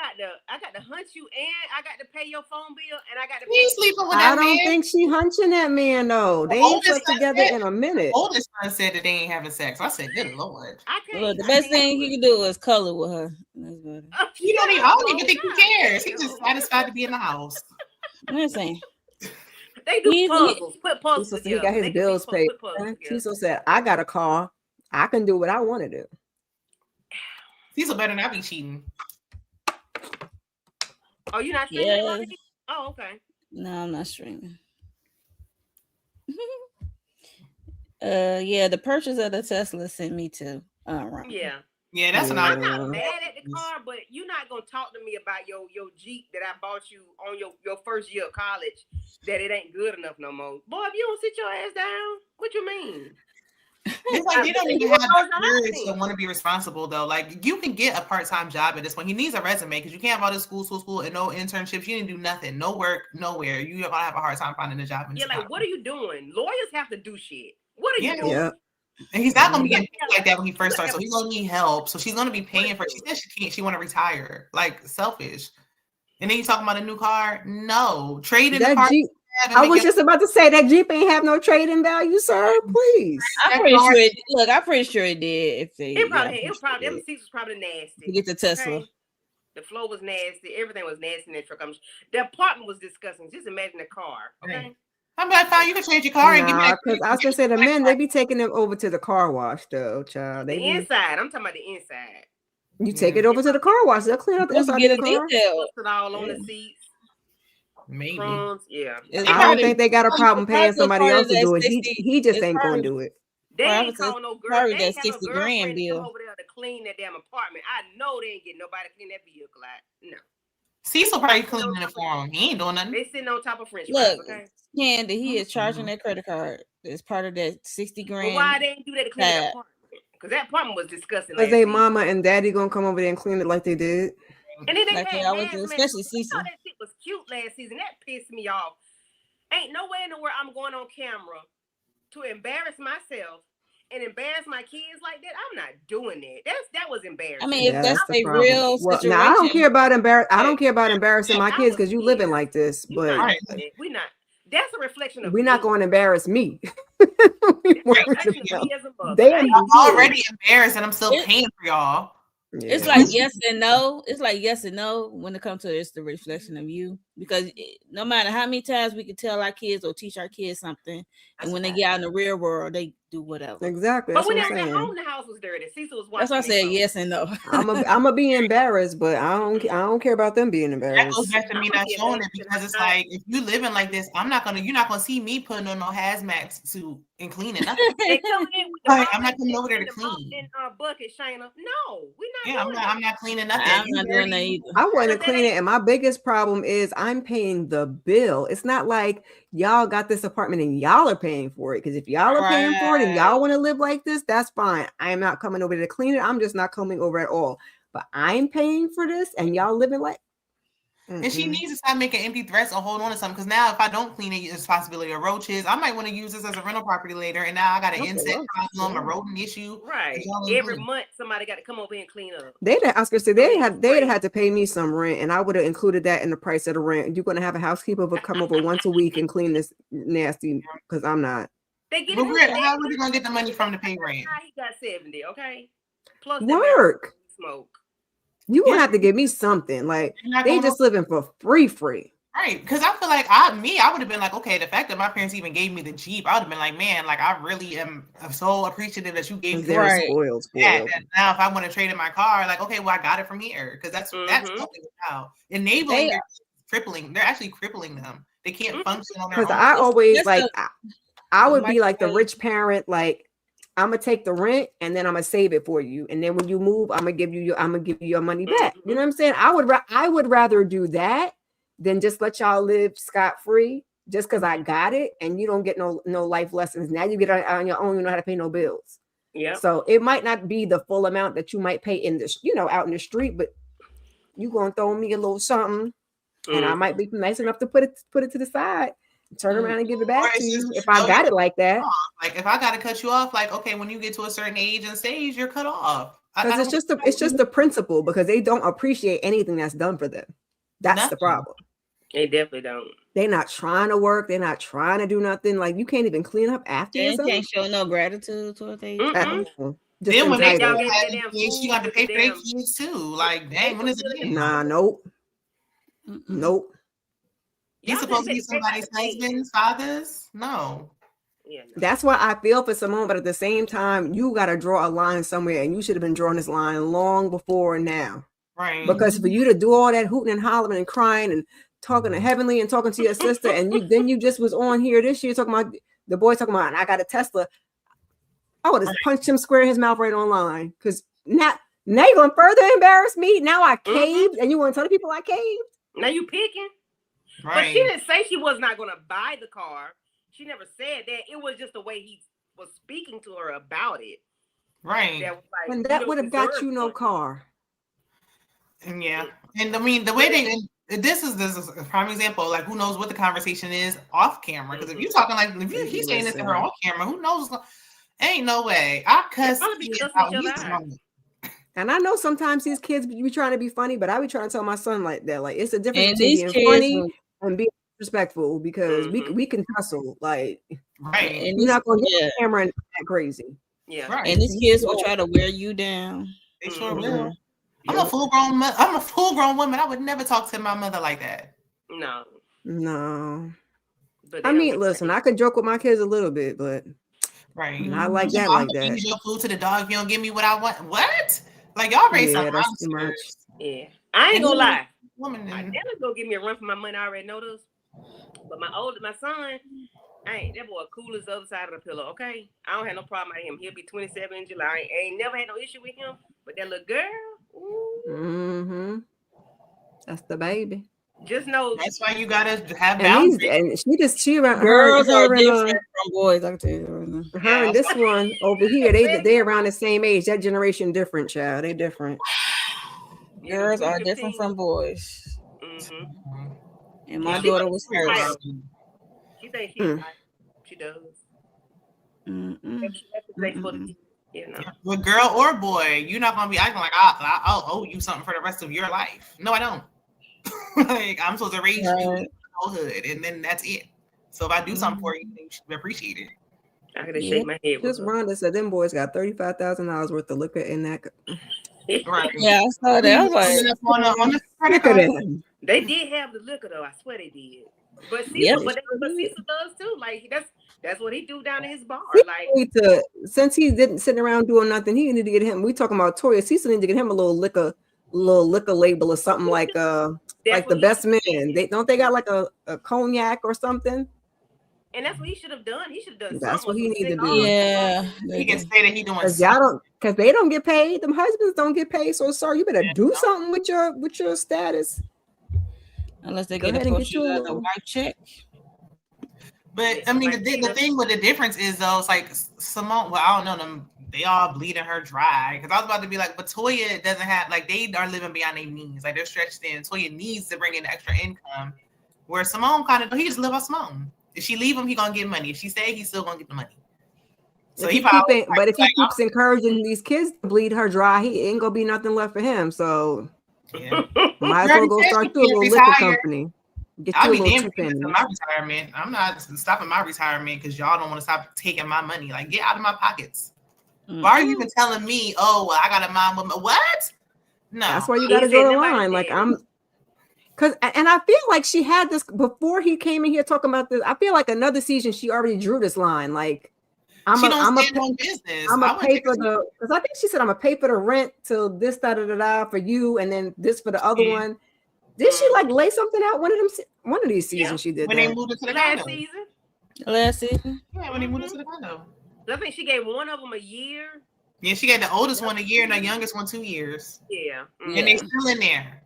got to hunt you, and I got to pay your phone bill, and I got to pay. You sleeping with that man? I don't think she hunching that man though. They ain't put together in a minute. Oldest son said that they ain't having sex. I said, good Lord. Look, the best thing he can do is color with her. You don't even think he cares. He's just satisfied to be in the house. I'm saying. They do puzzles. Put puzzles. So he got his bills paid. Cecil said, I got a car. I can do what I want to do. Cecil better not be cheating. Oh, you're not streaming? Yeah. Oh, okay. No, I'm not streaming. Yeah, the purchase of the Tesla sent me to Yeah, that's I'm not mad at the car, but you're not gonna talk to me about your Jeep that I bought you on your first year of college, that it ain't good enough no more. Boy, if you don't sit your ass down, what you mean? It's like you don't even have the courage to want to be responsible though. Like, you can get a part-time job at this point. He needs a resume, because you can't have all this school and no internships. You didn't do nothing, no work, nowhere. You're gonna have a hard time finding a job. Like, what are you doing? Lawyers have to do shit. What are you doing? Yeah. And he's not gonna be getting paid like that when he first starts. So he's gonna need help. So she's gonna be paying for it. She said she can't. She want to retire. Like, selfish. And then you talking about a new car? No, trade in the car. Jeep. I was just about to say that Jeep ain't have no trade-in value, sir. Please. I'm pretty sure it, look, I'm pretty sure it did. It probably them seats was probably nasty. To get the Tesla. Okay? The floor was nasty. Everything was nasty in that truck. The apartment was disgusting. Just imagine the car. Okay. I'm like, fine, you can change your car and give me. Because I was gonna say the men, they be taking them over to the car wash though, child. The inside. I'm talking about the inside. You take it over to the car wash. They'll clean up the inside of the car. Put it all on the seats. Maybe. Yeah. I don't think they got a problem paying somebody else to do it. He just ain't going to do it. They ain't calling no girl. They ain't have no $60,000 girlfriend bill come over there to clean that damn apartment. I know they ain't getting nobody to clean that vehicle out. No. Cecil probably cleaning it for him. He ain't doing nothing. They sitting on top of French fries. Okay. Candy, he is charging that credit card as part of that $60,000. Well, why they ain't do that to clean that apartment? Because that apartment was disgusting. Because they mama and daddy gonna come over there and clean it like they did. And then they like had especially Cecil. That shit was cute last season. That pissed me off. Ain't no way in the world I'm going on camera to embarrass myself and embarrass my kids like that. I'm not doing that. That was embarrassing. I mean, if that's a real situation. Now I don't care about embarrassing my kids because you living like this, but we're not. That's a reflection of we're not going to embarrass me. They are already embarrassed, and I'm still paying for y'all. Yeah. It's like yes and no. It's like yes and no when it comes to it's the reflection of you, because no matter how many times we can tell our kids or teach our kids something, and when they get out in the real world, they do whatever. Exactly. But That's when what they I'm were at saying. home, the house was dirty. Cecil was That's watching. why I me said cook. yes and no. I'm gonna be embarrassed, but I don't care about them being That goes embarrassed. back to me I'm not gonna showing be it because embarrassed it's and I- like if you living like this, you're not gonna see me putting on no hazmat suit and cleaning nothing. They come in with the Like, mop I'm not and- coming over there to and the mop clean. and bucket, Shayna. No, we're not Yeah, doing I'm not cleaning nothing. I'm If you not doing that dirty, either. I want to But that clean it, ain't- and my biggest problem is I'm paying the bill. It's not like y'all got this apartment and y'all are paying for it. Because if y'all are paying for it and y'all want to live like this, that's fine. I am not coming over to clean it. I'm just not coming over at all. But I'm paying for this, and y'all living like. and she Mm-mm. needs to stop making empty threats or hold on to something. Because now, if I don't clean it, it's possibility of roaches. I might want to use this as a rental property later, and now I got an Okay, insect well, problem, a yeah. rodent issue. right. Y'all ain't Every good. month, somebody got to come over here and clean up. They'd ask us, they'd it's have great. had to pay me some rent, and I would have included that in the price of the rent. You're gonna have a housekeeper come over once a week and clean this nasty because I'm not. They get But it. how are we gonna get the money from the pay rent? He got 70, okay? Plus the Work. smoke. You gonna Yeah. have to give me something. Like You're not they going just living for free. Right, because I feel like I would have been like, okay, the fact that my parents even gave me the Jeep, I would have been like, man, like I really am so appreciative that you gave me They're Right. spoiled. that. And now if I want to trade in my car, like, okay, well I got it from here because that's Mhm. something about enabling. They- They're crippling. They're actually crippling them. They can't Mhm. function on their Because own. I always That's like I would be like the microwave. rich parent, like I'm gonna take the rent and then I'm gonna save it for you, and then when you move, I'm gonna give you your money back. You know what I'm saying? I would rather do that than just let y'all live scot free just because I got it and you don't get no life lessons. Now you get on your own, you know how to pay no bills. Yeah. So it might not be the full amount that you might pay in this, out in the street, but you gonna throw me a little something, and I might be nice enough to put it to the side, turn around and give it Or back it's to you just, if I got it like that. Like if I gotta cut you off, like okay, when you get to a certain age and stage, you're cut off. Because it's just the principle, because they don't appreciate anything that's done for them. That's the Nothing. problem. They definitely don't. They're not trying to work. They're not trying to do nothing. Like you can't even clean up after They yourself. can't show no gratitude towards they Mm-mm. At all. Just Then when they y'all entitled. gave me that damn have kids, food you got to with pay the for their damn- kids too. Like, dang, when is it? end? Nah, nope. Mm-mm. Nope. He's Y'all supposed to be just take somebody's back the thing. husband's, fathers? No. Yeah, no. That's why I feel for Simone, but at the same time, you got to draw a line somewhere, and you should have been drawing this line long before now. Right. Because for you to do all that hooting and hollering and crying and talking to Heavenly and talking to your sister, and you just was on here this year talking about the boy talking about, I got a Tesla. I would have punched him square in his mouth right online. Because now you're gonna further embarrass me. Now I caved, and you want to tell the people I caved? Now you picking. But right. she didn't say she was not going to buy the car. She never said that. It was just the way he was speaking to her about it. Right. That was like, And you that don't would have got deserve you no one. car. And yeah. And I mean, the way this is a prime example. Like, who knows what the conversation is off camera? Because if you're talking like, if he's saying this to her off camera, who knows? Ain't no way. I cuss probably be kids cussing out. each other He's out. wrong. And I know sometimes these kids be trying to be funny, but I be trying to tell my son like that. Like it's a difference And between these being kids funny will- and being respectful, because Mhm. we can tussle. Like Right. and you're these, not gonna get yeah, the camera and act crazy. Yeah. Right. and these kids will try to wear you down. They sure Mhm. will. I'm a full grown woman. I would never talk to my mother like that. No. No, But I mean, listen, I could joke with my kids a little bit, but Right. not like that. I'm Like gonna that. feed your food to the dog if you don't give me what I want. What? Like y'all raised Yeah, some that's too much. monsters. Yeah. I ain't And gonna then- lie. Woman, My dad's gonna give me a run for my money. I already know this. But my son, that boy cool as the other side of the pillow, okay? I don't have no problem with him. He'll be 27 in July. I ain't never had no issue with him. But that little girl, ooh, Mm-hmm. That's the baby. just know that's why you gotta have And boundaries. she around Girls her, are her, different and, from boys. I can tell you right now. her and this one over here, they around the same age. That generation different, child. They different. Girls are different from boys. Mm-hmm. And my Yeah. daughter was Right. first. She thinks she's Mm. right. She does. Mm-mm. That's what they supposed to do, you know. With girl or boy, you're not gonna be acting like I'll owe you something for the rest of your life. No, I don't. Like I'm supposed to raise you in adulthood, and then that's it. So if I do something for you, then you should appreciate it. I could shake my head with Just her. Rhonda said them boys got $35,000 worth of liquor in that. Right. Yeah, I saw that. I was like, On the credit Look at card. them. They did have the liquor though. I swear they did. But Cecil, Yep. but Cecil does too. Like that's what he do down at his bar. He Like need to, since he didn't sit around doing nothing, he needed to get him. We talking about Toya. Cecil need to get him a little liquor label or something like the best men. They got like a cognac or something. And that's what he should have done. He should have done. That's what he need to do. Yeah. He can say that he doing Because they don't get paid. Them husbands don't get paid. So sorry, you better do something with your status. Unless they Go get ahead a and get portion you of the white check. But I mean, the thing with the difference is though, it's like Simone. Well, I don't know them. They all bleeding her dry. Because I was about to be like, but Toya doesn't have, like, they are living beyond their means. Like, they're stretched thin. Toya needs to bring in extra income. Where Simone he just live on Simone. If she leave him, he gonna get money. If she stay, he's still gonna get the money. So if he keeps encouraging these kids to bleed her dry, he ain't gonna be nothing left for him. So yeah. might as well go start through a little liquor company. Get I'll you a be little damned my retirement. I'm not stopping my retirement because y'all don't want to stop taking my money. Like, get out of my pockets. Mm-hmm. Why are you even telling me, oh, well, I got a mom with my what? No. That's why you gotta draw the line. Like and I feel like she had this before he came in here talking about this. I feel like another season she already drew this line. Like I'm gonna pay for the, because I think she said I'm gonna pay for the rent till this for you, and then this for the other one. Did she like lay something out one of these seasons? She did when they moved into the last condo. season. Last season. Yeah, when they moved into the condo. I think she gave one of them a year. Yeah, she got the oldest one a year and the youngest one 2 years. Yeah, and they still in there.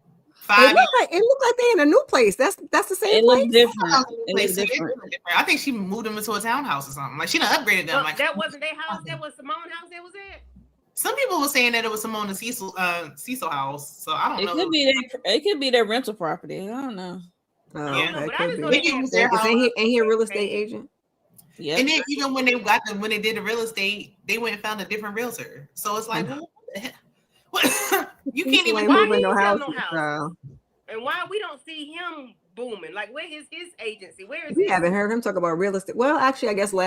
It looked like they in a new place. That's the same place. It looks different. I think she moved them into a townhouse or something. Like, she done upgraded them. Like, that wasn't their house. That was Simone's house. That was it. Some people were saying that it was Simone and Cecil house. So I don't know. It could be their rental property. I don't know. Oh, yeah, that could be. Ain't he a real estate agent? Yeah. And then even when they did the real estate, they went and found a different realtor. So it's like, well, what the hell? You can't even move no house. And why we don't see him booming? Like, where is his agency? Where is we haven't heard him talk about real estate. Well, actually, I guess we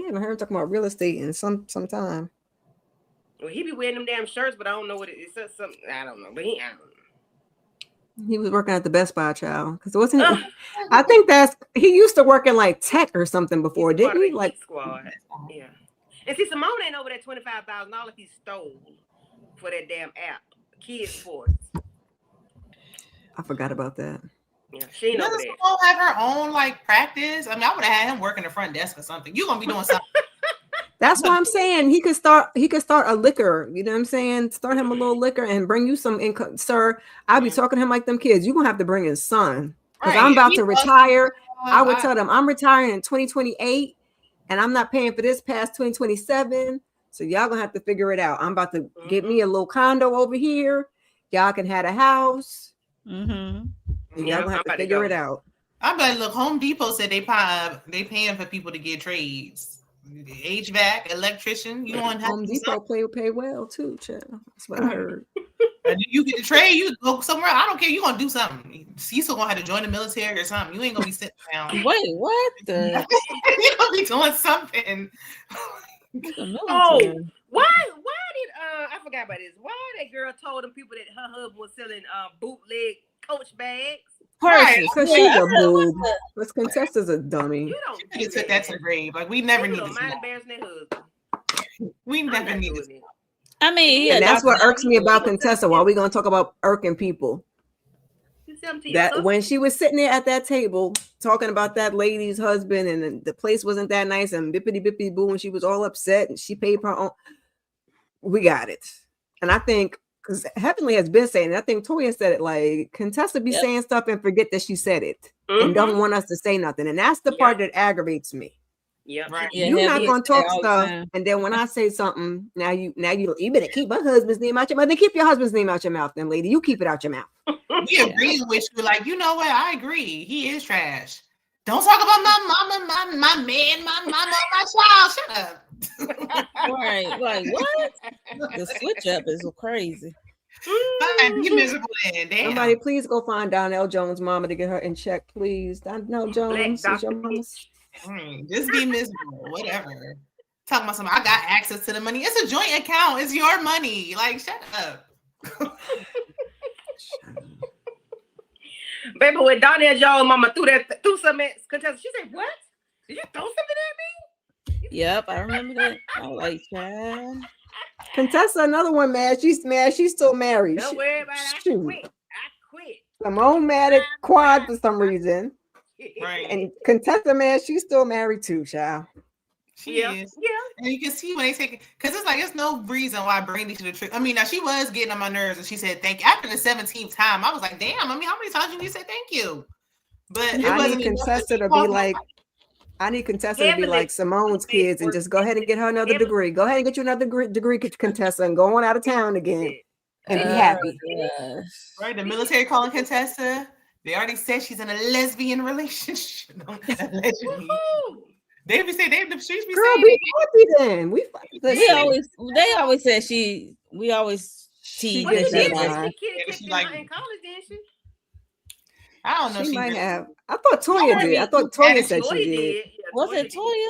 haven't heard him talk about real estate in some time. Well, he be wearing them damn shirts, but I don't know what it is. Something I don't know. But I don't know. He was working at the Best Buy, child. Because wasn't I think he used to work in like tech or something before, didn't he? Like Squad. Yeah. And see, Simone ain't over that $25,000 he stole for that damn app, Kids Sports. I forgot about that. Yeah, she ain't over there. Simone have her own like practice? I mean, I would have had him working the front desk or something. You gonna be doing something. That's why I'm saying he could start a liquor, you know what I'm saying? Start him a little liquor and bring you some income. Sir, I'll be talking to him like them kids. You're gonna have to bring his son. Because I'm about to retire. I would tell them I'm retiring in 2028 and I'm not paying for this past 2027. So y'all gonna have to figure it out. I'm about to get me a little condo over here. Y'all can have a house. Mm-hmm. And y'all gonna have to figure it out. I'm like, look, Home Depot said they paying for people to get trades. HVAC, electrician. You want Home Depot pay well too, child. That's what I heard. You get the trade, you go somewhere. I don't care. You gonna do something. Cecil gonna have to join the military or something. You ain't gonna be sitting down. Wait, what? You gonna be doing something. Oh, why did I forgot about this? Why that girl told them people that her husband was selling bootleg Coach bags? Right, because she's a boob. But Contessa's a dummy. You don't should have took that to the grave. Like, we never need this. We never need this. I mean, and that's what irks me about Contessa. Why are we gonna talk about irking people? That when she was sitting there at that table talking about that lady's husband and the place wasn't that nice and bippity boo, and she was all upset and she paid her own. We got it. And I think because Heavenly has been saying it, I think Toya said it, like Contessa be saying stuff and forget that she said it and don't want us to say nothing. And that's the part that aggravates me. Yeah, right. You're not gonna talk stuff, and then when I say something, now you better keep my husband's name out your mouth. Then keep your husband's name out your mouth, then lady. You keep it out your mouth. We agree with you, like, you know what? I agree. He is trash. Don't talk about my mama, my man, my mama, my child. Shut up. Right, like what? The switch up is crazy. Fine, be miserable then. Damn. Somebody please go find Donnell Jones' mama to get her in check, please. Donnell Jones, is your mama's. Just be miserable, whatever. Talking about something, I got access to the money. It's a joint account. It's your money. Like, shut up. Baby, when Donnell Jones' mama threw something at Contessa, she said, "What? Did you throw something at me?" Yep, I remember that. I was like, child. Contessa, another one mad. She's mad. She's still married. Don't worry about it. I Shoot. quit. Simone mad at Quad for some reason. Right. And Contessa, man, she's still married too, child. She is. Yeah. And you can see when they take it, because it's like, there's no reason why Brandy should have tricked. I mean, now she was getting on my nerves and she said thank you. After the 17th time, I was like, damn, I mean, how many times you need to say thank you? But it I wasn't need enough Contessa to be like, I need Contessa to be Heavenly. like Simone's kids and just go ahead and get her another degree. Go ahead and get you another degree, Contessa, and go on out of town again and be happy. Gosh. right. The military calling Contessa. They already said she's in a lesbian relationship. Allegedly. Woohoo! They be saying, the streets be Girl, saying be happy then. They always said we always tease Well, did she that. did. that. She Yeah, kicked she him like- out in college, didn't she? I don't know. She might did. have. I thought Toya did. I thought Toya said she Toya did. Yeah, Was Toya it did. Toya?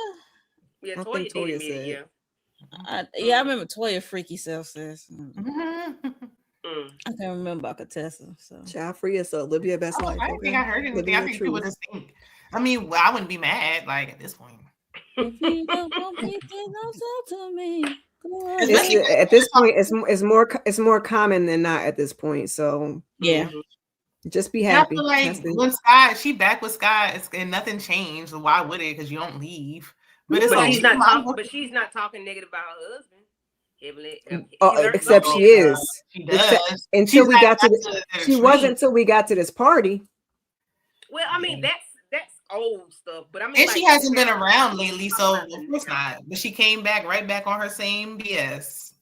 Yeah, I Toya think did. Toya admit it, said. yeah. Yeah, I remember Toya freaky self says. Mhm. Mm. I can't remember about Contessa. So Child free yourself. Live your best life. I don't think Okay? I heard Living anything. I your think people truth. just think. I mean, well, I wouldn't be mad like at this point. if you don't want me, then don't talk to me. Go It's away. really- At this point, it's more common than not at this point. So Yeah. just be And I happy. feel like That's the- when Scott, she back with Scott, and nothing changed. So why would it? Because you don't leave. But it's But like she's not talking negative about her husband. Heavenly, except she is. She does. Until She's we like, got to that's the, a she treat. wasn't until we got to this party. Well, I mean, that's old stuff, but I mean, And like, she hasn't been around lately, so of course not. But she came back right back on her same BS.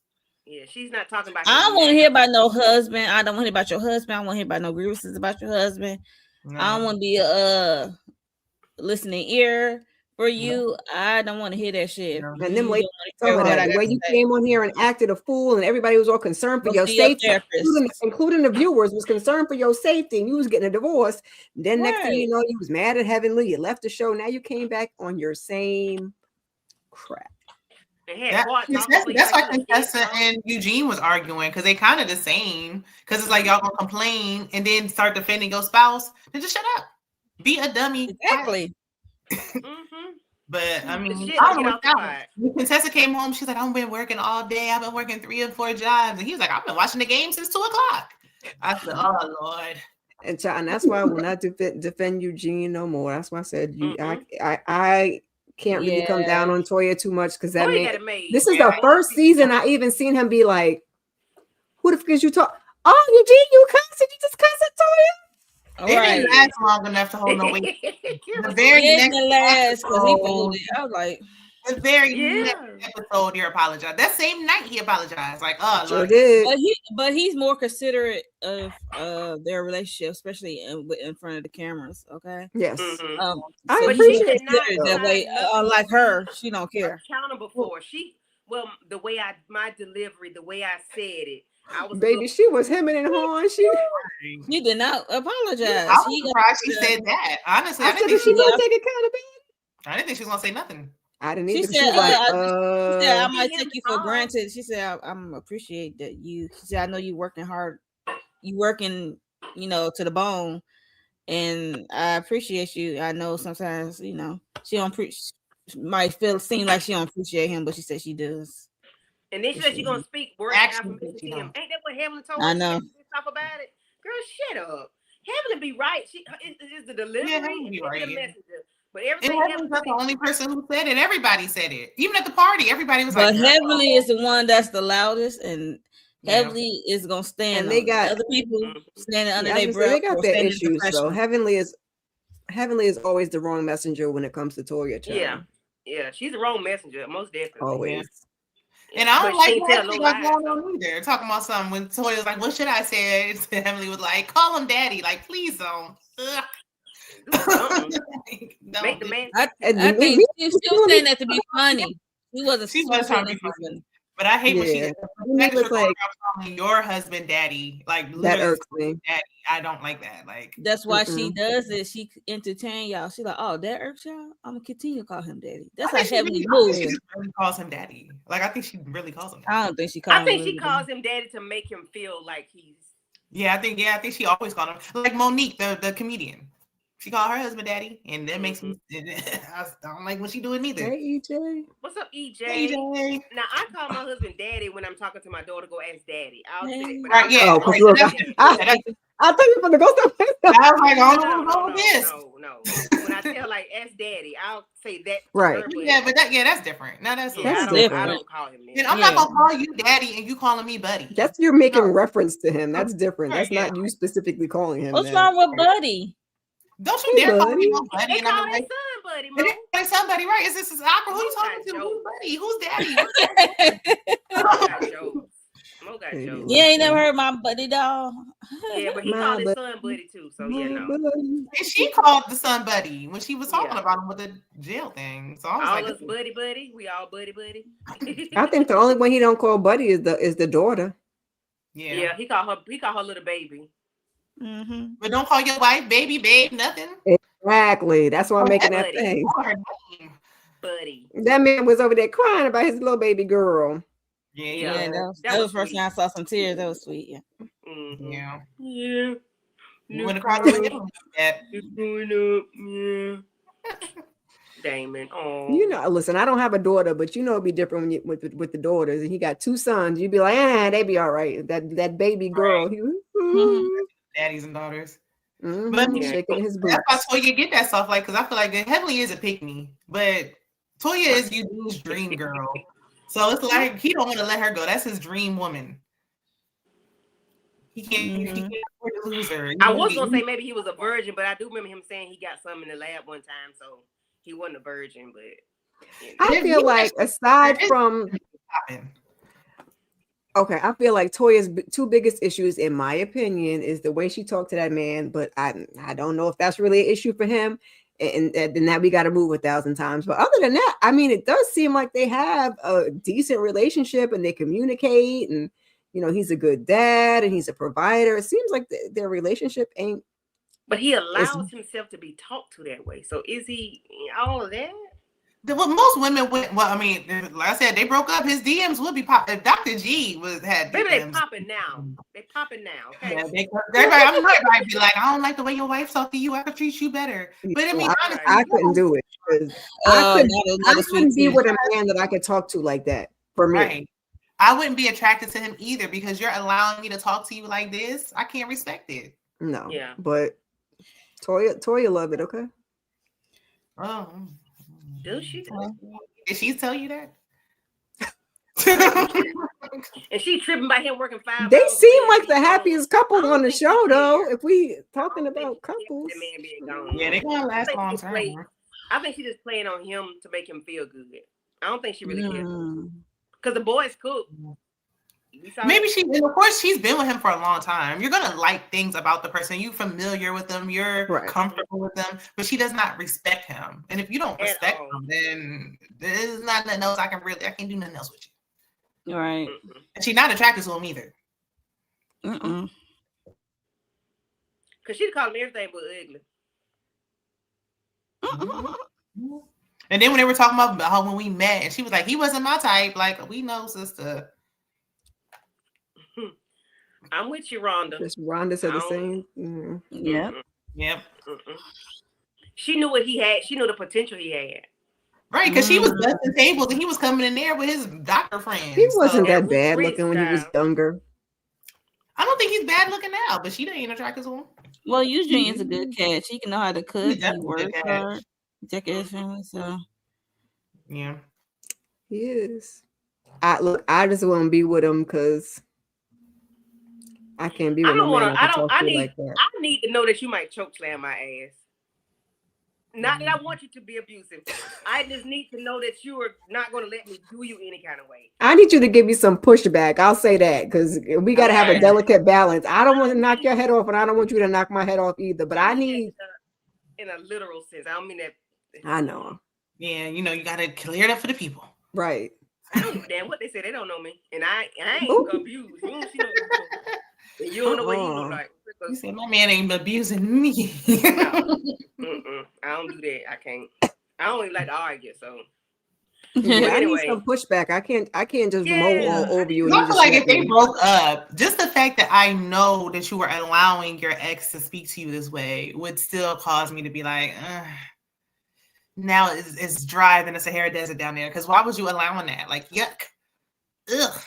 Yeah, she's not talking about. I don't want to hear about no husband. I don't want to hear about your husband. I don't want to hear about no grievances about your husband. No. I don't want to be a listening ear for you. I don't want to hear that shit. No. And then You wait, don't wanna tell hear her what I that the gotta way you say. came on here and acted a fool, and everybody was all concerned for Go your see your safety, therapist. including the viewers was concerned for your safety, and you was getting a divorce. Then next thing you know, you was mad at Heavenly. You left the show. Now you came back on your same crap. That's why Contessa and Eugene was arguing, because they kind of the same. Because it's like y'all gonna complain and then start defending your spouse. Then just shut up. Be a dummy. Exactly. But I mean, Shit, I don't get know off what the that fire. was. When Contessa came home, she's like, I've been working all day. I've been working 3 or 4 jobs. And he was like, I've been watching the game since 2 o'clock. I said, oh Lord. And that's why I will not defend Eugene no more. That's why I said I can't really come down on Toya too much, because that man. This is the first season I even seen him be like, "Who the fuck is you talk? Oh, Eugene, you cussing? You just cussing Toya?" It didn't last long enough to hold no weight. The very next episode, I was like, the very next episode, he apologized. That same night, he apologized. Like, oh, Sure Lord. did. But he's more considerate of their relationship, especially in front of the cameras. Okay. Yes. Mm-hmm. I so appreciate he's considerate that way. Unlike her, she don't care. Accountable for the way my delivery, the way I said it. I was Baby, she was hemming and hawing. She did not apologize. I was surprised she said that. Honestly, I didn't think she gonna take accountability. I didn't think she was gonna say nothing. I didn't She either. said, She was like, she said, I might take you for granted. She said, I'm appreciate that you. She said, I know you working hard. You working, to the bone, and I appreciate you. I know sometimes, she don't might seem like she don't appreciate him, but she said she does. And then she said she's gonna speak words affirmation to him. Ain't that what Heavenly told her? I know. Talk about it, girl. Shut up. Heavenly be right. She is the delivery. Yeah, Heavenly be and right. the messenger. But And everything Heavenly's not the only person who said it. Everybody said it. Even at the party, everybody was But like, Heavenly is the one that's the loudest, and Heavenly is gonna stand. And they got other people standing under I their was breath. gonna say, they got or their standing issues though. professional. Heavenly is always the wrong messenger when it comes to Toya. Child. Yeah, she's the wrong messenger, most definitely. Always. And I don't But like she ain't tell what no was lies, going on either. Talking about something when Toya was like, what should I say? And Emily was like, call him daddy. Like, please don't. Make the man. I think she was saying that to be funny. She wasn't. She was trying to be funny. But I hate when she was like, calling your husband daddy. Like, that irks me. Daddy. I don't like that. Like, that's why she does it. She entertain y'all. She's like, oh, that irks y'all. I'm gonna continue to call him daddy. That's how Heavenly moves. She really calls him daddy. Like, I think she really calls him daddy. I don't think she calls. I think she calls him daddy to make him feel like he's Yeah, I think she always called him like Monique, the comedian. She called her husband daddy, and that makes me. I don't like when she do it neither. Hey, EJ. What's up, EJ? EJ. Now I call my husband daddy when I'm talking to my daughter. Go ask daddy. I'll say it, but Right, I'm yeah. not Right, calling that's- him I daddy. thought you were gonna go somewhere. I was like, I don't know what's wrong No, with this. no. When I tell like ask daddy, I'll say that. To Right. her, but Yeah, but that's different. Now that's yeah, That's I different. don't call him that. And I'm not gonna call you daddy and you calling me buddy. That's you're making No. reference to him. That's different. Right, That's not you specifically calling him. What's that. wrong with Buddy? Don't you dare call me no They buddy. And call I'm their like, son buddy, Mo. they didn't say somebody, right? Is this his opera? Who you Mo talking got to? jokes. Who's buddy? Who's daddy? Mo got jokes. Mo got Yeah. jokes. You ain't never heard my buddy dog? Yeah, but he My called his buddy. son buddy too. So yeah, no. And she called the son buddy when she was talking Yeah. about him with the jail thing. So I was All like, us buddy. We all buddy. I think the only one he don't call Buddy is the daughter. yeah. Yeah, he called her little baby. Mm-hmm. But don't call your wife baby, babe, nothing. Exactly. That's why I'm making that Buddy. thing. Call her name. Buddy. That man was over there crying about his little baby girl. Yeah, Yeah. Yeah, That that was was the first sweet. time I saw some tears. That was sweet. Yeah. Mm-hmm. yeah. Yeah. You went across the hill. Yeah. It's going up. Yeah. Damon. Oh. You know, listen, I don't have a daughter, but you know it'd be different when you with the daughters. And he got two sons. You'd be like, they be all right. That baby girl, he was Daddies and daughters. mhm, But shaking his boots. That's why Toya get that stuff, like, because I feel like Heavenly is a pick me, but Toya is you dude's dream girl. So it's like he don't want to let her go. That's his dream woman. He can't afford to lose her. I was gonna say maybe he was a virgin, but I do remember him saying he got some in the lab one time, so he wasn't a virgin. But you know. I feel like aside from okay, I feel like Toya's two biggest issues, in my opinion, is the way she talked to that man. But I don't know if that's really an issue for him, and that we got to move 1,000 times. But other than that, I mean, it does seem like they have a decent relationship and they communicate, and you know, he's a good dad and he's a provider. It seems like their relationship ain't. But he allows himself to be talked to that way. So is he all of that? Well, most women would. Well, I mean, like I said, they broke up. His DMs would be pop. If Dr. G had Maybe they DMs, popping now. They popping now. Okay. yeah, everybody, I'm not going to be like, I don't like the way your wife talk to you. I could treat you better. But I mean, honestly, I couldn't do it. 'Cause I couldn't be with a man that I could talk to like that. For me, right. I wouldn't be attracted to him either because you're allowing me to talk to you like this. I can't respect it. no. Yeah. But Toya love it. Okay. Oh, Does she? did she tell you that? And she tripping by him working 5 They hours seem a like day. the happiest couple don't on the think show, she though. cares. If we talking I don't about think she cares couples, that man being gone. Yeah, they're gonna last think long she term. played- I think she's just playing on him to make him feel good. I don't think she really cares. Because the boys cook. We saw Maybe she, and of course, she's been with him for a long time. You're gonna like things about the person. You're familiar with them. You're Right. comfortable with them. But she does not respect him. And if you don't At respect all. him, then there's not nothing else I can't do nothing else with you. Right. And she's not attracted to him either. Mm-mm. Because she'd call him everything but ugly. And then when they were talking about how when we met, and she was like, he wasn't my type. Like, we know, sister. I'm with you, Rhonda. just Rhonda said the I same. Yeah. Yep. She knew what he had. She knew the potential he had. Right, because she was busting tables and he was coming in there with his doctor friends. He wasn't So, that bad Rich looking when he was style. younger. I don't think he's bad looking now, but she ain't attracted to him. Well, Eugene is a good cat. She can know how to cook. He definitely a works good cat. hard. Take care of his family. So Yeah. He is. I just want to be with him because I can't be I with don't no want man to. that I can don't. talk I to you need. like that. I need to know that you might choke slam my ass. Not that I want you to be abusive. I just need to know that you are not going to let me do you any kind of way. I need you to give me some pushback. I'll say that because we got to have a Okay. delicate balance. I don't want to knock your head off, and I don't want you to knock my head off either. But I need. in a literal sense. I don't mean that. I know. Yeah, you know, you gotta clear it up for the people. Right. I don't give a damn what they say. They don't know me, and I ain't Ooh. abused. You don't see no abuse. And you don't know what he look like. You said my man ain't abusing me. I don't do that. I can't. I don't even like to argue. So Yeah, I need Anyway. some pushback. I can't just mow Yeah. all over you. And I you feel just like let if they me. broke up, just the fact that I know that you were allowing your ex to speak to you this way would still cause me to be like, now it's dry than the Sahara Desert down there. Because why was you allowing that? Like, yuck. Ugh.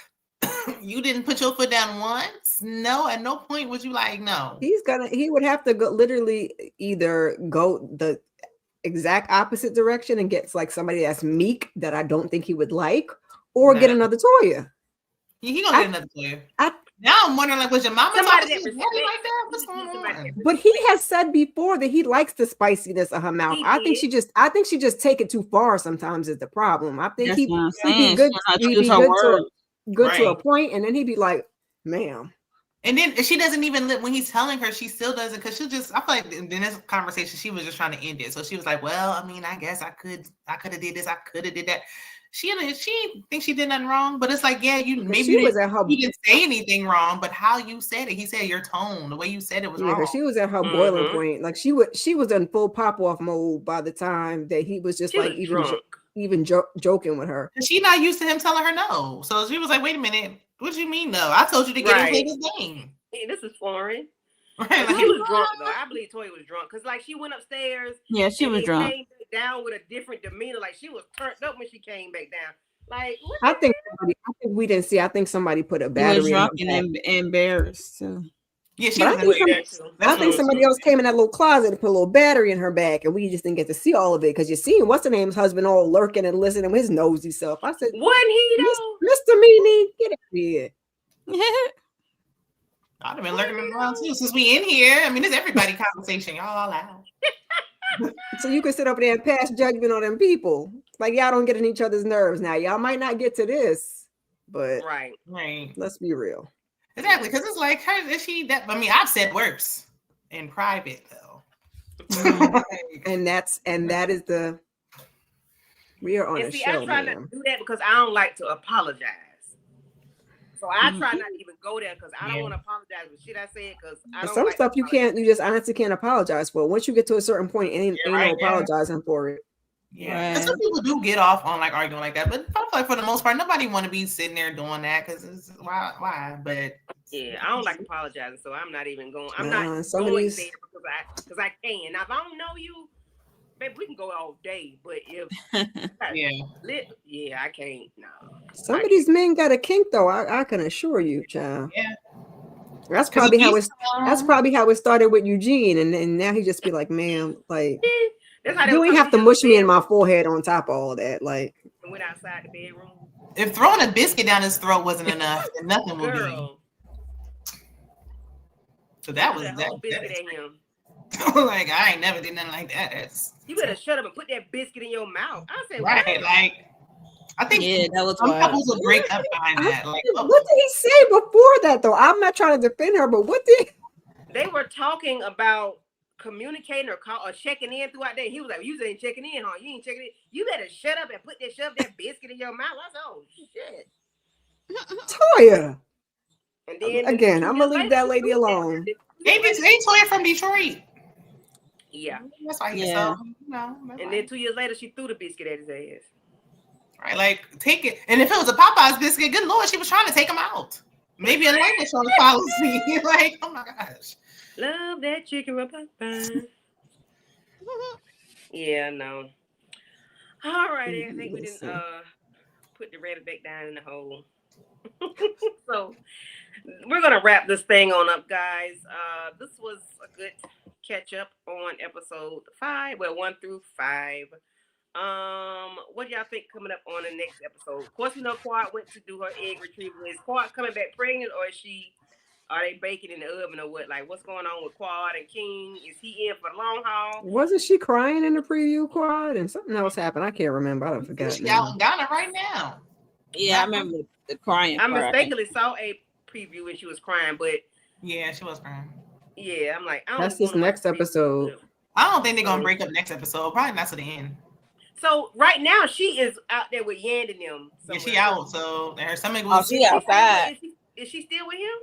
You didn't put your foot down once? No, at no point would you like, no. He would have to go literally either go the exact opposite direction and get like somebody that's meek that I don't think he would like, or get another Toya. He gonna get another Toya. Now I'm wondering, like, was your mama Somebody talking to that his daddy like that? respects- What's going on? But he has said before that he likes the spiciness of her mouth. He I think did. she just take it too far sometimes is the problem. I think That's he'd what I'm be saying. good, She he'd choose be her good to a Right. point, and then he'd be like, ma'am. And then she doesn't even when he's telling her, she still doesn't, because she'll just, I feel like in this conversation, she was just trying to end it. So she was like, well, I mean, I guess I could have did this, I could have did that. She thinks she did nothing wrong, but it's like, yeah, you didn't say anything wrong, but how you said it, he said your tone, the way you said it was wrong. She was at her boiling point. Like she was in full pop off mode by the time that he was just She like was even joking with her. She's not used to him telling her no. So she was like, wait a minute, what do you mean no? I told you to get him play this game. Hey, this is foreign. Right, She like, was drunk though. I believe Toya was drunk because like she went upstairs. Yeah, she was drunk. Came back down with a different demeanor. Like she was turned up when she came back down. Like what I think we didn't see. I think somebody put a She was battery. drunk in her and back. embarrassed too. yeah, she But was I think somebody else came in that little closet and put a little battery in her back, and we just didn't get to see all of it because you see what's the name's husband all lurking and listening with his nosy self. I said, wasn't he though? Mr. Meanie, get out of here. I'd have been lurking around too since we in here. I mean, it's everybody conversation. Y'all all out. So you can sit over there and pass judgment on them people. Like y'all don't get in each other's nerves now. Y'all might not get to this, but Right. Let's be real. Exactly, because it's like, her, is she that? I mean, I've said worse in private though. and that is the we are on And a see, show. I try not to do that because I don't like to apologize. So I try not to even go there because I don't want to apologize for shit I said because I don't some like stuff you just honestly can't apologize for. Once you get to a certain point, ain't no apologizing for it. Yeah, because some people do get off on like arguing like that, but I feel like for the most part, nobody want to be sitting there doing that because it's why. But yeah, I don't like apologizing, so I'm not even going. I'm not going there because I can. Now, if I don't know you, baby, we can go all day. But if I can't. No. Some of these men got a kink though. I can assure you, child. Yeah. That's probably how it started with Eugene, and now he just be like, "Ma'am, like you ain't have to mush me in my forehead on top of all that." Like, went outside the bedroom. If throwing a biscuit down his throat wasn't enough, then nothing would be. So that was that. Biscuit at him. Like I ain't never did nothing like that. You better shut up and put that biscuit in your mouth. I said, right, like. I think that was some couples will break up behind that. Like, what did he say before that though? I'm not trying to defend her, but what did they were talking about communicating or checking in throughout the day? He was like, "You ain't checking in, huh? You ain't checking in. You better shut up and shove that biscuit in your mouth." I said, "Oh shit, Toya." And then again, I'm gonna leave that lady alone. Ain't Toya from Detroit? Yeah, that's why. And then 2 years later, she threw the biscuit at his ass. Right, like take it. And if it was a Popeye's biscuit, good Lord, she was trying to take him out. Maybe a language on the policy. Like, oh my gosh. Love that chicken with Popeye. Yeah, no. All righty, I think we didn't put the rabbit back down in the hole. So we're gonna wrap this thing on up, guys. This was a good catch up on episode 5. Well, 1 through 5. What do y'all think coming up on the next episode? Of course, we know Quad went to do her egg retrieval. Is Quad coming back pregnant, or are they baking in the oven, or what? Like, what's going on with Quad and King? Is he in for the long haul? Wasn't she crying in the preview, Quad, and something else happened? I can't remember. I don't forget. She's out in Ghana right now. Yeah, I remember the crying. I mistakenly saw a preview and she was crying, but yeah, she was crying. Yeah, I'm like, that's this next episode. I don't think they're gonna break up next episode. Probably not to the end. So right now she is out there with Yand and them. Yeah, she out. So her stomach was. She outside. Is she still with him?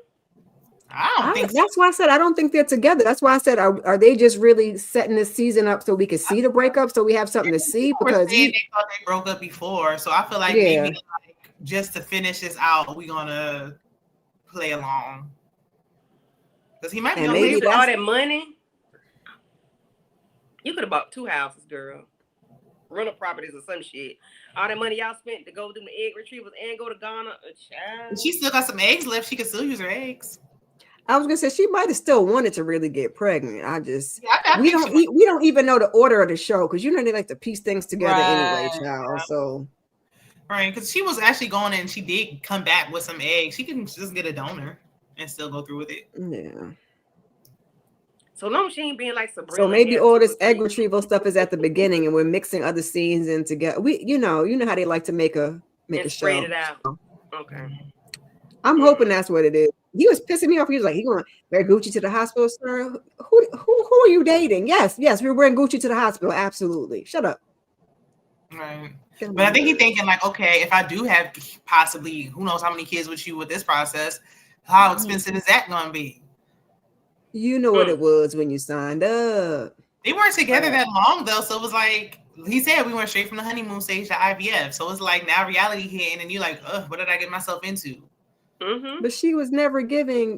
I don't think so. That's why I said I don't think they're together. That's why I said, are they just really setting this season up so we can see the breakup, so we have something to see? People were Because saying they thought they broke up before, so I feel like maybe like, just to finish this out, we're gonna play along. Because he might be And gonna maybe With leave all that money, you could have bought 2 houses, girl. Rental properties or some shit. All that money y'all spent to go do the egg retrievals and go to Ghana, child. She still got some eggs left. She can still use her eggs. I was gonna say she might have still wanted to really get pregnant. I just I we think don't don't even know the order of the show because you know they like to piece things together anyway, Right. child. So right, because she was actually going and she did come back with some eggs. She can just get a donor and still go through with it. yeah. So long as she ain't being like Sabrina. So maybe had all 2 this or 3. egg retrieval stuff is at the beginning, and we're mixing other scenes in together. You know how they like to make a and show. spread it out. Okay. I'm hoping that's what it is. He was pissing me off. He was like, "He going to wear Gucci to the hospital, sir? Who are you dating? Yes, we're wearing Gucci to the hospital. Absolutely. Shut up." Right. But I think he's thinking like, okay, if I do have possibly who knows how many kids with you with this process, how expensive is that going to be? You know what it was when you signed up. They weren't together that long though, so it was like he said we went straight from the honeymoon stage to IVF. So it's like now reality hitting, and you're like, ugh, what did I get myself into? Mm-hmm. But she was never giving,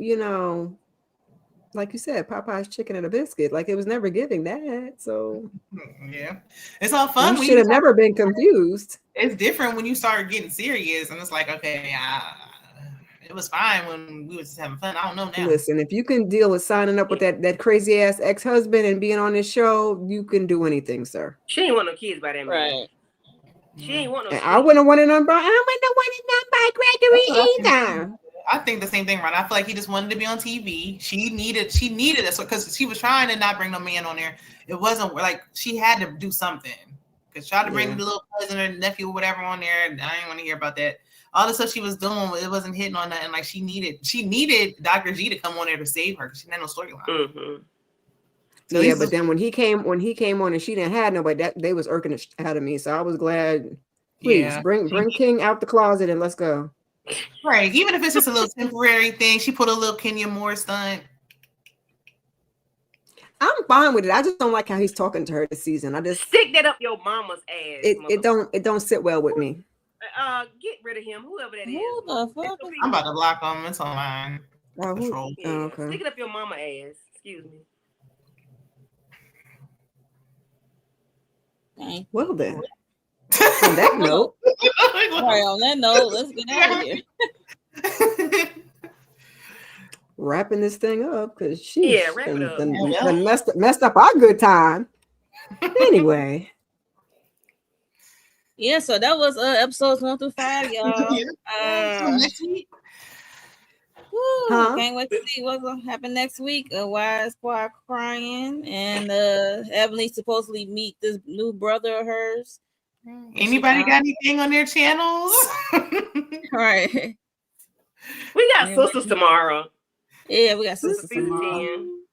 like you said, Popeye's chicken and a biscuit. Like it was never giving that. So yeah, it's all fun. You should have never been confused. It's different when you start getting serious, and it's like, okay, it was fine when we was just having fun. I don't know now. Listen, if you can deal with signing up with that crazy ass ex-husband and being on this show, you can do anything, sir. She ain't want no kids by that man. Right. She ain't want no And kids. I wouldn't want it on by. I wouldn't want it on by Gregory either. I think the same thing, right? I feel like he just wanted to be on TV. She needed it because she was trying to not bring no man on there. It wasn't like she had to do something. Because try to bring the little cousin or nephew or whatever on there. I didn't want to hear about that. All the stuff she was doing, it wasn't hitting on nothing. Like she needed Dr. G to come on there to save her because she had no storyline. Mm-hmm. So yeah, but then when he came on and she didn't have nobody, that they was irking the out of me. So I was glad. Please bring King out the closet and let's go. Right, even if it's just a little temporary thing, she put a little Kenya Moore stunt. I'm fine with it. I just don't like how he's talking to her this season. I just stick that up your mama's ass. It don't sit well with me. Get rid of him, whoever that is. Who the fuck? I'm about to block him. It's online. Okay. Stick it up your mama ass. Excuse me. Okay. Well then. On that note. Right, on that note, let's get out of here. Wrapping this thing up because she wrap it up. Messed up our good time. Anyway. Yeah, so that was episodes 1 through 5, y'all. Can't wait to see what's gonna happen next week. Why is Squad crying? And Ebony supposedly meet this new brother of hers. Anybody got anything on their channels? Right. We got sisters tomorrow. Yeah, we got sisters season tomorrow. 10.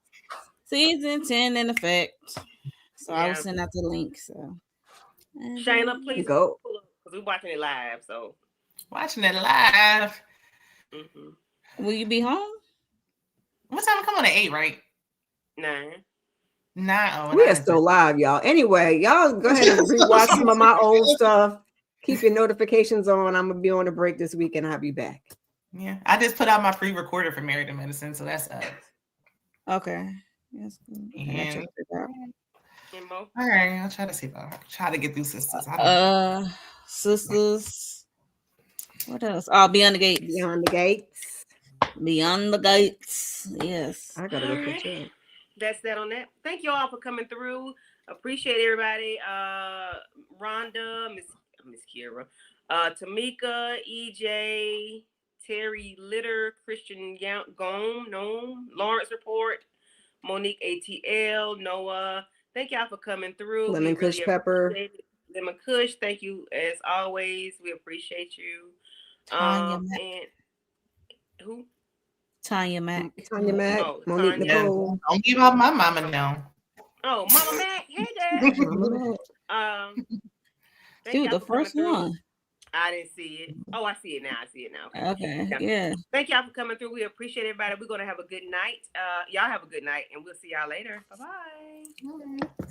Season 10 in effect. So I will send out the link. So Shayna, please go because we're watching it live. So watching it live. Mm-hmm. Will you be home? What time? Come on at 8, right? 9. We are still live, y'all. Anyway, y'all go ahead and rewatch some of my old stuff. Keep your notifications on. I'm gonna be on a break this week, and I'll be back. Yeah, I just put out my free recorder for Married to Medicine, so that's up. Okay. That's good. And, all right, I'll try to see if I try to get through Sisters. Sisters. What else? Oh, Beyond the Gates. Beyond the Gates. Beyond the Gates. Yes. I gotta go catch up. That's that on that. Thank you all for coming through. Appreciate everybody. Rhonda, Miss Kira, Tamika, EJ, Terry Litter, Christian Gome, Lawrence Report, Monique ATL, Noah. Thank y'all for coming through. Lemon Kush Pepper. Lemon Kush, thank you as always. We appreciate you. Tanya and who? Tanya Mac. Monique Nicole. Don't give out my mama now. Oh, Mama Mac. Hey, Dad. She was the first one. I didn't see it. Oh, I see it now. I see it now. Okay. Yeah. Yeah. Thank y'all for coming through. We appreciate everybody. We're gonna have a good night. Y'all have a good night, and we'll see y'all later. Bye bye.